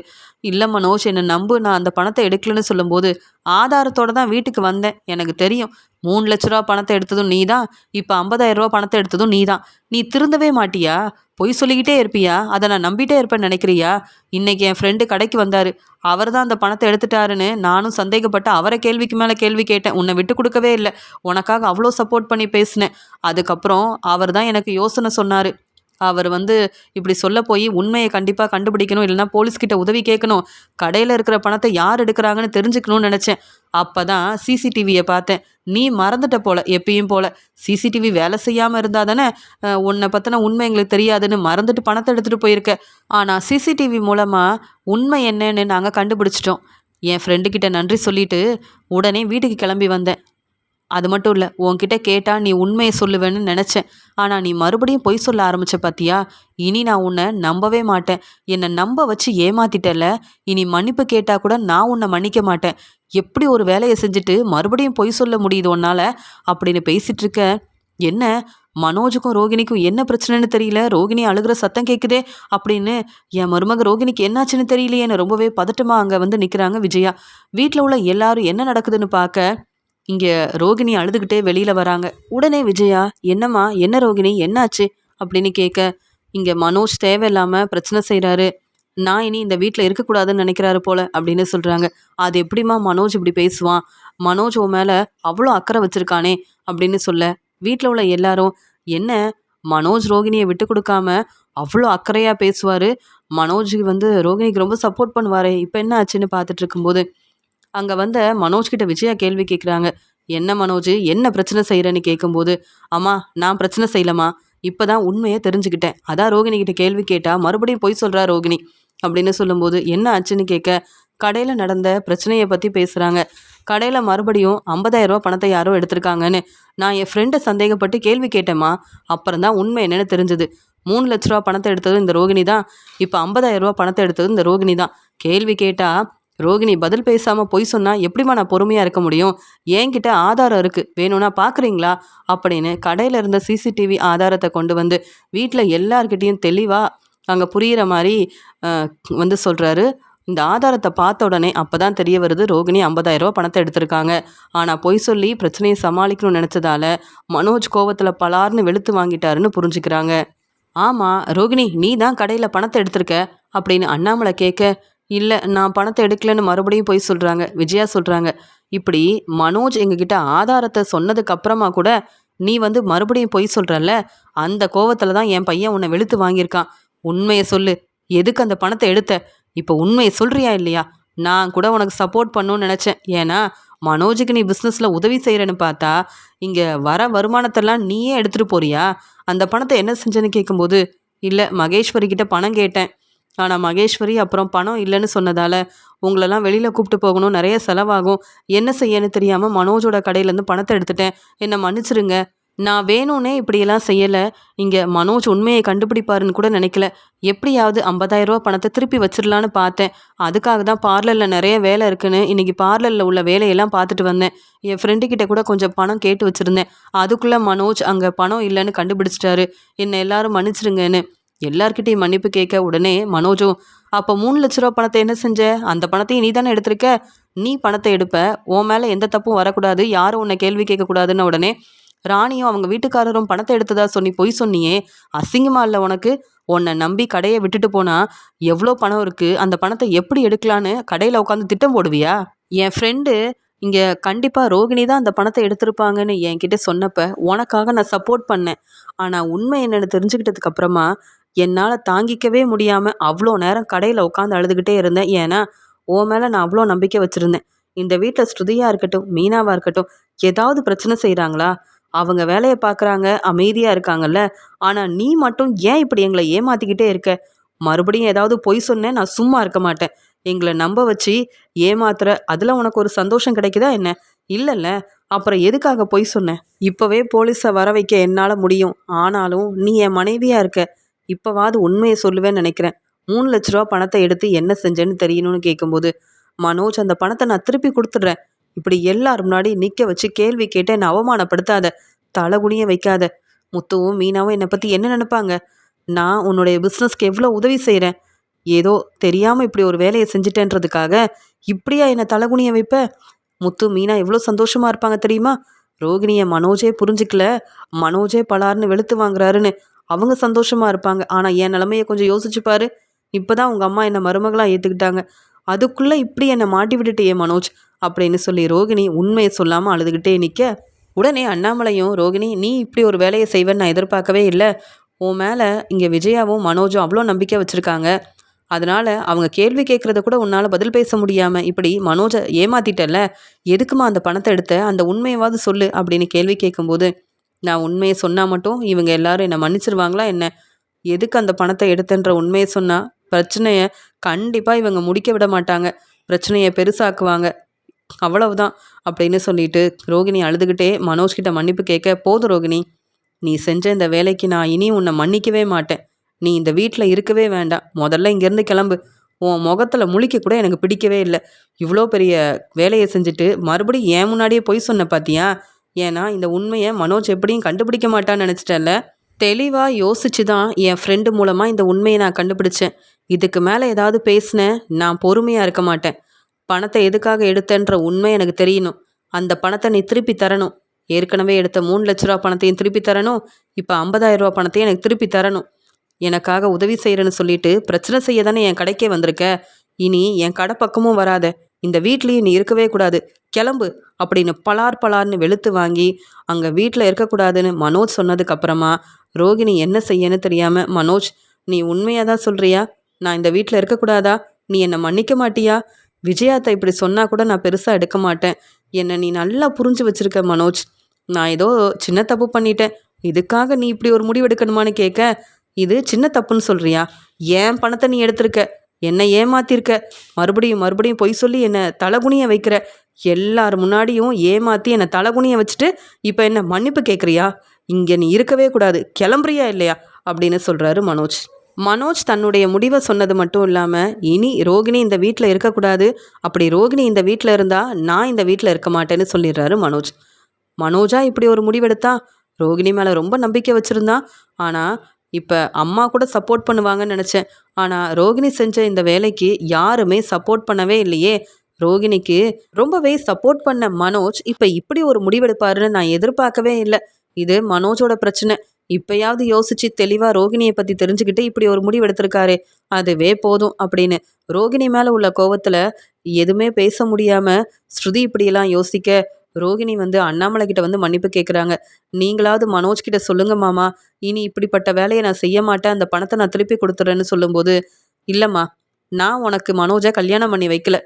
இல்லை மனோஜ் என்னை நம்பு, நான் அந்த பணத்தை எடுக்கலன்னு சொல்லும்போது ஆதாரத்தோடு தான் வீட்டுக்கு வந்தேன், எனக்கு தெரியும் 3 லட்ச ரூபா பணத்தை எடுத்ததும் நீ தான், இப்போ 50,000 ரூபா பணத்தை எடுத்ததும் நீ தான், நீ திருந்தவே மாட்டியா, பொய் சொல்லிக்கிட்டே இருப்பியா, அதை நான் நம்பிட்டே இருப்பேன்னு நினைக்கிறியா, இன்றைக்கி என் ஃப்ரெண்டு கடைக்கு வந்தார், அவர் தான் அந்த பணத்தை எடுத்துட்டாருன்னு நானும் சந்தேகப்பட்டு அவரை கேள்விக்கு மேலே கேள்வி கேட்டேன், உன்னை விட்டு கொடுக்கவே இல்லை, உனக்காக அவ்வளோ சப்போர்ட் பண்ணி பேசினேன், அதுக்கப்புறம் அவர் தான் எனக்கு யோசனை சொன்னார், அவர் வந்து இப்படி சொல்ல போய் உண்மையை கண்டிப்பாக கண்டுபிடிக்கணும், இல்லைனா போலீஸ்கிட்ட உதவி கேட்கணும், கடையில் இருக்கிற பணத்தை யார் எடுக்கிறாங்கன்னு தெரிஞ்சுக்கணும்னு நினச்சேன், அப்போ தான் சிசிடிவியை பார்த்தேன், நீ மறந்துட்ட போல, எப்பயும் போல் சிசிடிவி வேலை செய்யாமல் இருந்தால் தானே உன்னை பற்றின உண்மை எங்களுக்கு தெரியாதுன்னு மறந்துட்டு பணத்தை எடுத்துகிட்டு போயிருக்க, ஆனால் சிசிடிவி மூலமாக உண்மை என்னன்னு நாங்கள் கண்டுபிடிச்சிட்டோம், என் ஃப்ரெண்டுக்கிட்ட நன்றி சொல்லிவிட்டு உடனே வீட்டுக்கு கிளம்பி வந்தேன், அது மட்டும் இல்லை, உன்கிட்ட கேட்டால் நீ உண்மையை சொல்லுவேன்னு நினச்சேன், ஆனால் நீ மறுபடியும் பொய் சொல்ல ஆரம்பித்த பார்த்தியா, இனி நான் உன்னை நம்பவே மாட்டேன், என்னை நம்ப வச்சு ஏமாத்திட்டல, இனி மன்னிப்பு கேட்டால் கூட நான் உன்னை மன்னிக்க மாட்டேன், எப்படி ஒரு வேலையை செஞ்சுட்டு மறுபடியும் பொய் சொல்ல முடியுது உன்னால் அப்படின்னு பேசிகிட்ருக்க, என்ன மனோஜுக்கும் ரோகிணிக்கும் என்ன பிரச்சனைன்னு தெரியல, ரோகிணி அழுகிற சத்தம் கேட்குதே அப்படின்னு, என் மருமக ரோகிணிக்கு என்னாச்சுன்னு தெரியலையேன்னு ரொம்பவே பதட்டமாக அங்கே வந்து நிற்கிறாங்க விஜயா. வீட்டில் உள்ள எல்லாரும் என்ன நடக்குதுன்னு பார்க்க இங்கே ரோகிணி அழுதுகிட்டே வெளியில் வராங்க. உடனே விஜயா, என்னம்மா, என்ன ரோகிணி, என்னாச்சு அப்படின்னு கேட்க, இங்கே மனோஜ் தேவையில்லாமல் பிரச்சனை செய்கிறாரு, நான் இனி இந்த வீட்டில் இருக்கக்கூடாதுன்னு நினைக்கிறாரு போல அப்படின்னு சொல்கிறாங்க. அது எப்படிம்மா மனோஜ் இப்படி பேசுவான், மனோஜ் உன் மேலே அவ்வளோ அக்கறை வச்சிருக்கானே அப்படின்னு சொல்ல, வீட்டில் உள்ள எல்லாரும், என்ன மனோஜ் ரோகிணியை விட்டு கொடுக்காம அவ்வளோ அக்கறையாக பேசுவார், மனோஜுக்கு வந்து ரோகிணிக்கு ரொம்ப சப்போர்ட் பண்ணுவார், இப்போ என்ன ஆச்சுன்னு பார்த்துட்டு இருக்கும்போது அங்கே வந்த மனோஜ் கிட்ட விஜயா கேள்வி கேட்குறாங்க. என்ன மனோஜ், என்ன பிரச்சனை செய்கிறேன்னு கேட்கும்போது, அம்மா நான் பிரச்சனை செய்யலம்மா, இப்போ தான் உண்மையை தெரிஞ்சுக்கிட்டேன், அதான் ரோகிணி கிட்ட கேள்வி கேட்டால் மறுபடியும் பொய் சொல்கிறா ரோகிணி அப்படின்னு சொல்லும்போது, என்ன ஆச்சுன்னு கேட்க கடையில் நடந்த பிரச்சனையை பற்றி பேசுகிறாங்க. கடையில் மறுபடியும் 50,000 ரூபா பணத்தை யாரோ எடுத்திருக்காங்கன்னு நான் என் ஃப்ரெண்டை சந்தேகப்பட்டு கேள்வி கேட்டேம்மா, அப்புறம் தான் உண்மை என்னென்னு தெரிஞ்சுது. 3 லட்ச ரூபா பணத்தை எடுத்தது இந்த ரோகிணி தான், இப்போ 50,000 ரூபா பணத்தை எடுத்தது இந்த ரோகிணி தான். கேள்வி கேட்டால் ரோகிணி பதில் பேசாமல் பொய் சொன்னால் எப்படிம்மா நான் பொறுமையாக இருக்க முடியும், என்கிட்ட ஆதாரம் இருக்குது, வேணும்னா பார்க்குறீங்களா அப்படின்னு கடையில் இருந்த சிசிடிவி ஆதாரத்தை கொண்டு வந்து வீட்டில் எல்லார்கிட்டேயும் தெளிவாக அங்கே புரிகிற மாதிரி வந்து சொல்கிறாரு. இந்த ஆதாரத்தை பார்த்த உடனே அப்போ தான் தெரிய வருது, ரோகிணி 50,000 ரூபா பணத்தை எடுத்திருக்காங்க. ஆனால் பொய் சொல்லி பிரச்சனையை சமாளிக்கணும்னு நினச்சதால மனோஜ் கோவத்தில் பலார்னு வெளுத்து வாங்கிட்டாருன்னு புரிஞ்சுக்கிறாங்க. ஆமாம் ரோகிணி, நீ தான் கடையில் பணத்தை எடுத்திருக்க அப்படின்னு அண்ணாமலை கேட்க, இல்லை நான் பணத்தை எடுக்கலைன்னு மறுபடியும் போய் சொல்கிறாங்க. விஜயா சொல்கிறாங்க, இப்படி மனோஜ் எங்ககிட்ட ஆதாரத்தை சொன்னதுக்கு அப்புறமா கூட நீ வந்து மறுபடியும் பொய் சொல்கிறல்ல, அந்த கோவத்தில் தான் என் பையன் உன்னை வெளுத்து வாங்கியிருக்கான். உண்மையை சொல்லு, எதுக்கு அந்த பணத்தை எடுத்த, இப்போ உண்மையை சொல்கிறியா இல்லையா? நான் கூட உனக்கு சப்போர்ட் பண்ணணும்னு நினச்சேன், ஏன்னா மனோஜுக்கு நீ பிஸ்னஸில் உதவி செய்கிறேன்னு பார்த்தா இங்கே வர வருமானத்தெல்லாம் நீயே எடுத்துகிட்டு போறியா? அந்த பணத்தை என்ன செஞ்சேன்னு கேட்கும்போது, இல்லை மகேஸ்வரி கிட்ட பணம் கேட்டேன், ஆனால் மகேஸ்வரி அப்புறம் பணம் இல்லைன்னு சொன்னதால் உங்களெல்லாம் வெளியில் கூப்பிட்டு போகணும், நிறைய செலவாகும், என்ன செய்யன்னு தெரியாமல் மனோஜோட கடையிலேருந்து பணத்தை எடுத்துட்டேன், என்னை மன்னிச்சிருங்க, நான் வேணும்னே இப்படியெல்லாம் செய்யலை, இங்கே மனோஜ் உண்மையை கண்டுபிடிப்பாருன்னு கூட நினைக்கல, எப்படியாவது 50,000 ரூபா பணத்தை திருப்பி வச்சிடலான்னு பார்த்தேன், அதுக்காக தான் பார்லரில் நிறைய வேலை இருக்குன்னு இன்றைக்கி பார்லரில் உள்ள வேலையெல்லாம் பார்த்துட்டு வந்தேன், என் ஃப்ரெண்டுக்கிட்ட கூட கொஞ்சம் பணம் கேட்டு வச்சுருந்தேன், அதுக்குள்ளே மனோஜ் அங்கே பணம் இல்லைன்னு கண்டுபிடிச்சிட்டாரு, என்னை எல்லாரும் மன்னிச்சிருங்கன்னு எல்லார்கிட்டையும் மன்னிப்பு கேட்க, உடனே மனோஜும், அப்போ 3 லட்ச ரூபா பணத்தை என்ன செஞ்ச, அந்த பணத்தையும் நீ தானே எடுத்திருக்க, நீ பணத்தை எடுப்ப, உன் மேலே எந்த தப்பும் வரக்கூடாது, யாரும் உன்னை கேள்வி கேட்கக்கூடாதுன்னு உடனே ராணியும் அவங்க வீட்டுக்காரரும் பணத்தை எடுத்ததா சொல்லி பொய் சொன்னியே, அசிங்கமா இல்லை உனக்கு, உன்னை நம்பி கடையை விட்டுட்டு போனா எவ்வளோ பணம் இருக்குது, அந்த பணத்தை எப்படி எடுக்கலான்னு கடையில் உட்காந்து திட்டம் போடுவியா? என் ஃப்ரெண்டு இங்கே கண்டிப்பாக ரோகிணி தான் அந்த பணத்தை எடுத்திருப்பாங்கன்னு என்கிட்ட சொன்னப்போ உனக்காக நான் சப்போர்ட் பண்ணேன், ஆனால் உண்மை என்னென்னு தெரிஞ்சுக்கிட்டதுக்கு அப்புறமா என்னால் தாங்கிக்கவே முடியாமல் அவ்வளோ நேரம் கடையில் உட்காந்து அழுதுகிட்டே இருந்தேன், ஏன்னா உன் மேலே நான் அவ்வளோ நம்பிக்கை வச்சுருந்தேன். இந்த வீட்டில் ஸ்ருதியாக இருக்கட்டும், மீனாவாக இருக்கட்டும், ஏதாவது பிரச்சனை செய்கிறாங்களா, அவங்க வேலையை பார்க்குறாங்க, அமைதியாக இருக்காங்கல்ல, ஆனால் நீ மட்டும் ஏன் இப்படி எங்களை ஏமாற்றிக்கிட்டே இருக்க, மறுபடியும் ஏதாவது பொய் சொன்னேன் நான் சும்மா இருக்க மாட்டேன், எங்களை நம்ப வச்சு ஏமாத்துற, அதில் உனக்கு ஒரு சந்தோஷம் கிடைக்குதா என்ன? இல்லைல்ல, அப்புறம் எதுக்காக பொய் சொன்னேன்? இப்போவே போலீஸை வர வைக்க என்னால் முடியும், ஆனாலும் நீ என் மனைவியாக இருக்க, இப்போவாது உண்மையை சொல்லுவேன்னு நினைக்கிறேன். 3 லட்ச ரூபா பணத்தை எடுத்து என்ன செஞ்சேன்னு தெரியணும்னு கேட்கும்போது, மனோஜ் அந்த பணத்தை நான் திருப்பி கொடுத்துட்றேன், இப்படி எல்லாரும் முன்னாடி நிற்க வச்சு கேள்வி கேட்டு என்னை அவமானப்படுத்தாத, தலைகுனிய வைக்காத, முத்துவும் மீனாவும் என்னை பற்றி என்ன நினைப்பாங்க, நான் உன்னுடைய பிஸ்னஸ்க்கு எவ்வளோ உதவி செய்கிறேன், ஏதோ தெரியாமல் இப்படி ஒரு வேலையை செஞ்சிட்டேன்றதுக்காக இப்படியா என்னை தலைகுனிய வைப்ப? முத்து மீனா எவ்வளோ சந்தோஷமாக இருப்பாங்க தெரியுமா? ரோகிணியை மனோஜே புரிஞ்சிக்கல, மனோஜே பலார்னு வெளுத்து வாங்குறாருன்னு அவங்க சந்தோஷமாக இருப்பாங்க, ஆனால் என் நிலமையை கொஞ்சம் யோசிச்சு பாரு, இப்போ தான் உங்கள் அம்மா என்னை மருமகளாக ஏற்றுக்கிட்டாங்க, அதுக்குள்ளே இப்படி என்னை மாட்டி விட்டுட்டே மனோஜ் அப்படின்னு சொல்லி ரோகிணி உண்மையை சொல்லாமல் அழுதுகிட்டே நிற்க, உடனே அண்ணாமலையும், ரோகிணி நீ இப்படி ஒரு வேலையை செய்வேன்னு நான் எதிர்பார்க்கவே இல்லை, உன் மேலே இங்கே விஜயாவும் மனோஜும் அவ்வளோ நம்பிக்கை வச்சுருக்காங்க, அதனால் அவங்க கேள்வி கேட்குறத கூட உன்னால் பதில் பேச முடியாமல் இப்படி மனோஜை ஏமாத்திட்டல, எதுக்குமா அந்த பணத்தை எடுத்த, அந்த உண்மையாவது சொல்லு அப்படின்னு கேள்வி கேட்கும்போது, நான் உண்மையை சொன்னால் மட்டும் இவங்க எல்லாரும் என்னை மன்னிச்சிருவாங்களா என்ன, எதுக்கு அந்த பணத்தை எடுத்தன்ற உண்மையை சொன்னால் பிரச்சனையை கண்டிப்பாக இவங்க முடிக்க விட மாட்டாங்க, பிரச்சனையை பெருசாக்குவாங்க, அவ்வளவுதான் அப்படின்னு சொல்லிட்டு ரோகிணி அழுதுகிட்டே மனோஜ்கிட்ட மன்னிப்பு கேட்க, போதும் ரோகிணி, நீ செஞ்ச இந்த வேலைக்கு நான் இனி உன்னை மன்னிக்கவே மாட்டேன், நீ இந்த வீட்டில் இருக்கவே வேண்டாம், முதல்ல இங்கேருந்து கிளம்பு, உன் முகத்தில் முழிக்க கூட எனக்கு பிடிக்கவே இல்லை, இவ்வளோ பெரிய வேலையை செஞ்சுட்டு மறுபடியும் ஏன் முன்னாடியே பொய் சொன்ன பார்த்தியா, ஏன்னா இந்த உண்மையை மனோஜ் எப்படியும் கண்டுபிடிக்க மாட்டான்னு நினச்சிட்டேன்ல. தெளிவாக யோசிச்சு தான் என் ஃப்ரெண்டு மூலமாக இந்த உண்மையை நான் கண்டுபிடிச்சேன். இதுக்கு மேலே ஏதாவது பேசினேன் நான் பொறுமையாக இருக்க மாட்டேன். பணத்தை எதுக்காக எடுத்தேன்ற உண்மை எனக்கு தெரியணும். அந்த பணத்தை நீ திருப்பி தரணும். ஏற்கனவே எடுத்த 3,00,000 பணத்தையும் திருப்பி தரணும். இப்போ 50,000 பணத்தையும் எனக்கு திருப்பி தரணும். எனக்காக உதவி செய்கிறேன்னு சொல்லிட்டு பிரச்சனை செய்ய தானே என் கடைக்கே வந்திருக்க. இனி என் கடை பக்கமும் வராத. இந்த வீட்லேயும் நீ இருக்கவே கூடாது. கிளம்பு அப்படின்னு பலார் பலார்னு வெளுத்து வாங்கி அங்கே வீட்டில் இருக்கக்கூடாதுன்னு மனோஜ் சொன்னதுக்கு அப்புறமா ரோகிணி என்ன செய்யன்னு தெரியாமல், மனோஜ் நீ உண்மையாக தான் சொல்கிறியா? நான் இந்த வீட்டில் இருக்கக்கூடாதா? நீ என்னை மன்னிக்க மாட்டியா? விஜயாத்தை இப்படி சொன்னால் கூட நான் பெருசாக எடுக்க மாட்டேன். என்னை நீ நல்லா புரிஞ்சு வச்சிருக்க மனோஜ். நான் ஏதோ சின்ன தப்பு பண்ணிட்டேன். இதுக்காக நீ இப்படி ஒரு முடிவு எடுக்கணுமான்னு கேட்க, இது சின்ன தப்புன்னு சொல்கிறியா? ஏன் பணத்தை நீ எடுத்திருக்க, என்னை ஏமாத்திருக்க, மறுபடியும் மறுபடியும் பொய் சொல்லி என்னை தலகுனிய வைக்கிற, எல்லார் முன்னாடியும் ஏமாற்றி என்னை தலகுனிய வச்சுட்டு இப்போ என்ன மன்னிப்பு கேட்குறியா? இங்கே நீ இருக்கவே கூடாது, கிளம்புறியா இல்லையா அப்படின்னு சொல்கிறாரு மனோஜ். மனோஜ் தன்னுடைய முடிவை சொன்னது மட்டும் இல்லாமல், இனி ரோகிணி இந்த வீட்டில் இருக்கக்கூடாது, அப்படி ரோகிணி இந்த வீட்டில் இருந்தால் நான் இந்த வீட்டில் இருக்க மாட்டேன்னு சொல்லிடுறாரு மனோஜ். மனோஜா இப்படி ஒரு முடிவெடுத்தா? ரோகிணி மேலே ரொம்ப நம்பிக்கை வச்சுருந்தான். ஆனால் இப்போ அம்மா கூட சப்போர்ட் பண்ணுவாங்கன்னு நினச்சேன். ஆனால் ரோகிணி செஞ்ச இந்த வேலைக்கு யாருமே சப்போர்ட் பண்ணவே இல்லையே. ரோகிணிக்கு ரொம்பவே சப்போர்ட் பண்ண மனோஜ் இப்போ இப்படி ஒரு முடிவெடுப்பாருன்னு நான் எதிர்பார்க்கவே இல்லை. இது மனோஜோட பிரச்சனை. இப்பயாவது யோசிச்சு தெளிவாக ரோகிணியை பற்றி தெரிஞ்சுக்கிட்டு இப்படி ஒரு முடிவு எடுத்திருக்காரு, அதுவே போதும் அப்படின்னு ரோகிணி மேலே உள்ள கோவத்தில் எதுவுமே பேச முடியாமல் ஸ்ருதி இப்படியெல்லாம் யோசிக்க, ரோகிணி வந்து அண்ணாமலை கிட்ட வந்து மன்னிப்பு கேட்குறாங்க. நீங்களாவது மனோஜ் கிட்ட சொல்லுங்க மாமா, இனி இப்படிப்பட்ட வேலையை நான் செய்ய மாட்டேன், அந்த பணத்தை நான் திருப்பி கொடுத்துட்றேன்னு சொல்லும்போது, இல்லைம்மா நான் உனக்கு மனோஜை கல்யாணம் பண்ணி வைக்கல.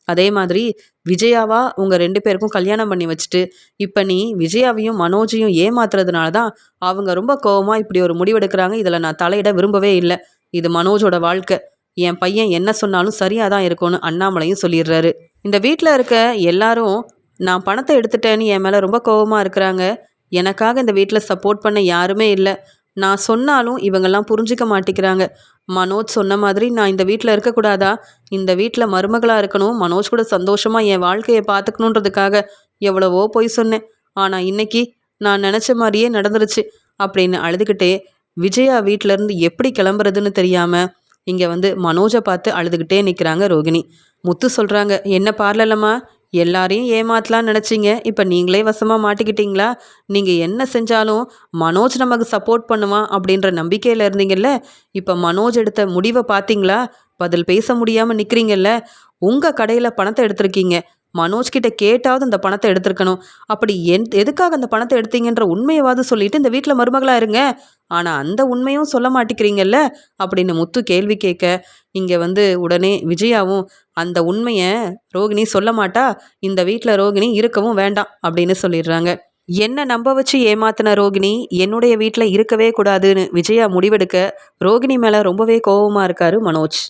அதே மாதிரி விஜயாவா உங்கள் 2 பேருக்கும் கல்யாணம் பண்ணி வச்சுட்டு இப்போ நீ விஜயாவையும் மனோஜையும் ஏமாத்துறதுனால தான் அவங்க ரொம்ப கோவமாக இப்படி ஒரு முடிவெடுக்கிறாங்க. இதில் நான் தலையிட விரும்பவே இல்லை. இது மனோஜோட வாழ்க்கை. என் பையன் என்ன சொன்னாலும் சரியாக தான் இருக்கும்னு அண்ணாமலையும் சொல்லிடுறாரு. இந்த வீட்டில் இருக்க எல்லாரும் நான் பணத்தை எடுத்துட்டேன்னு என் மேலே ரொம்ப கோவமாக இருக்கிறாங்க. எனக்காக இந்த வீட்டில் சப்போர்ட் பண்ண யாருமே இல்லை. நான் சொன்னாலும் இவங்கெல்லாம் புரிஞ்சிக்க மாட்டேங்கிறாங்க. மனோஜ் சொன்ன மாதிரி நான் இந்த வீட்டில் இருக்கக்கூடாதா? இந்த வீட்டில் மருமகளாக இருக்கணும், மனோஜ் கூட சந்தோஷமாக என் வாழ்க்கையை பார்த்துக்கணுன்றதுக்காக எவ்வளவோ பொய் சொன்னேன். ஆனால் இன்னைக்கு நான் நினச்ச மாதிரியே நடந்துருச்சு அப்படின்னு அழுதுகிட்டே விஜயா வீட்டிலேருந்து எப்படி கிளம்புறதுன்னு தெரியாமல் இங்கே வந்து மனோஜை பார்த்து அழுதுகிட்டே நிற்கிறாங்க ரோகிணி. முத்து சொல்கிறாங்க, என்ன பார்லலம்மா, எல்லாரையும் ஏமாத்தலான்னு நினச்சிங்க, இப்போ நீங்களே வசமாக மாட்டிக்கிட்டீங்களா? நீங்கள் என்ன செஞ்சாலும் மனோஜ் நமக்கு சப்போர்ட் பண்ணுவான் அப்படின்ற நம்பிக்கையில் இருந்தீங்கல்ல, இப்போ மனோஜ் எடுத்த முடிவை பார்த்தீங்களா? பதில் பேச முடியாமல் நிற்கிறீங்கல்ல. உங்கள் கடையில் பணத்தை எடுத்திருக்கீங்க, மனோஜ் கிட்ட கேட்டாவது அந்த பணத்தை எடுத்திருக்கணும். அப்படி எதுக்காக அந்த பணத்தை எடுத்தீங்கன்ற உண்மையவாது சொல்லிட்டு இந்த வீட்டில் மருமகளாக இருங்க. ஆனால் அந்த உண்மையும் சொல்ல மாட்டேங்கிறீங்கல்ல அப்படின்னு முத்து கேள்வி கேட்க, இங்கே வந்து உடனே விஜயாவும் அந்த உண்மையை ரோகிணி சொல்ல மாட்டா, இந்த வீட்டில் ரோகிணி இருக்கவும் வேண்டாம் அப்படின்னு சொல்லிடுறாங்க. என்ன நம்ப வச்சு ஏமாத்தின ரோகிணி என்னுடைய வீட்டில் இருக்கவே கூடாதுன்னு விஜயா முடிவெடுக்க ரோகிணி மேலே ரொம்பவே கோபமாக இருக்காரு மனோஜ்.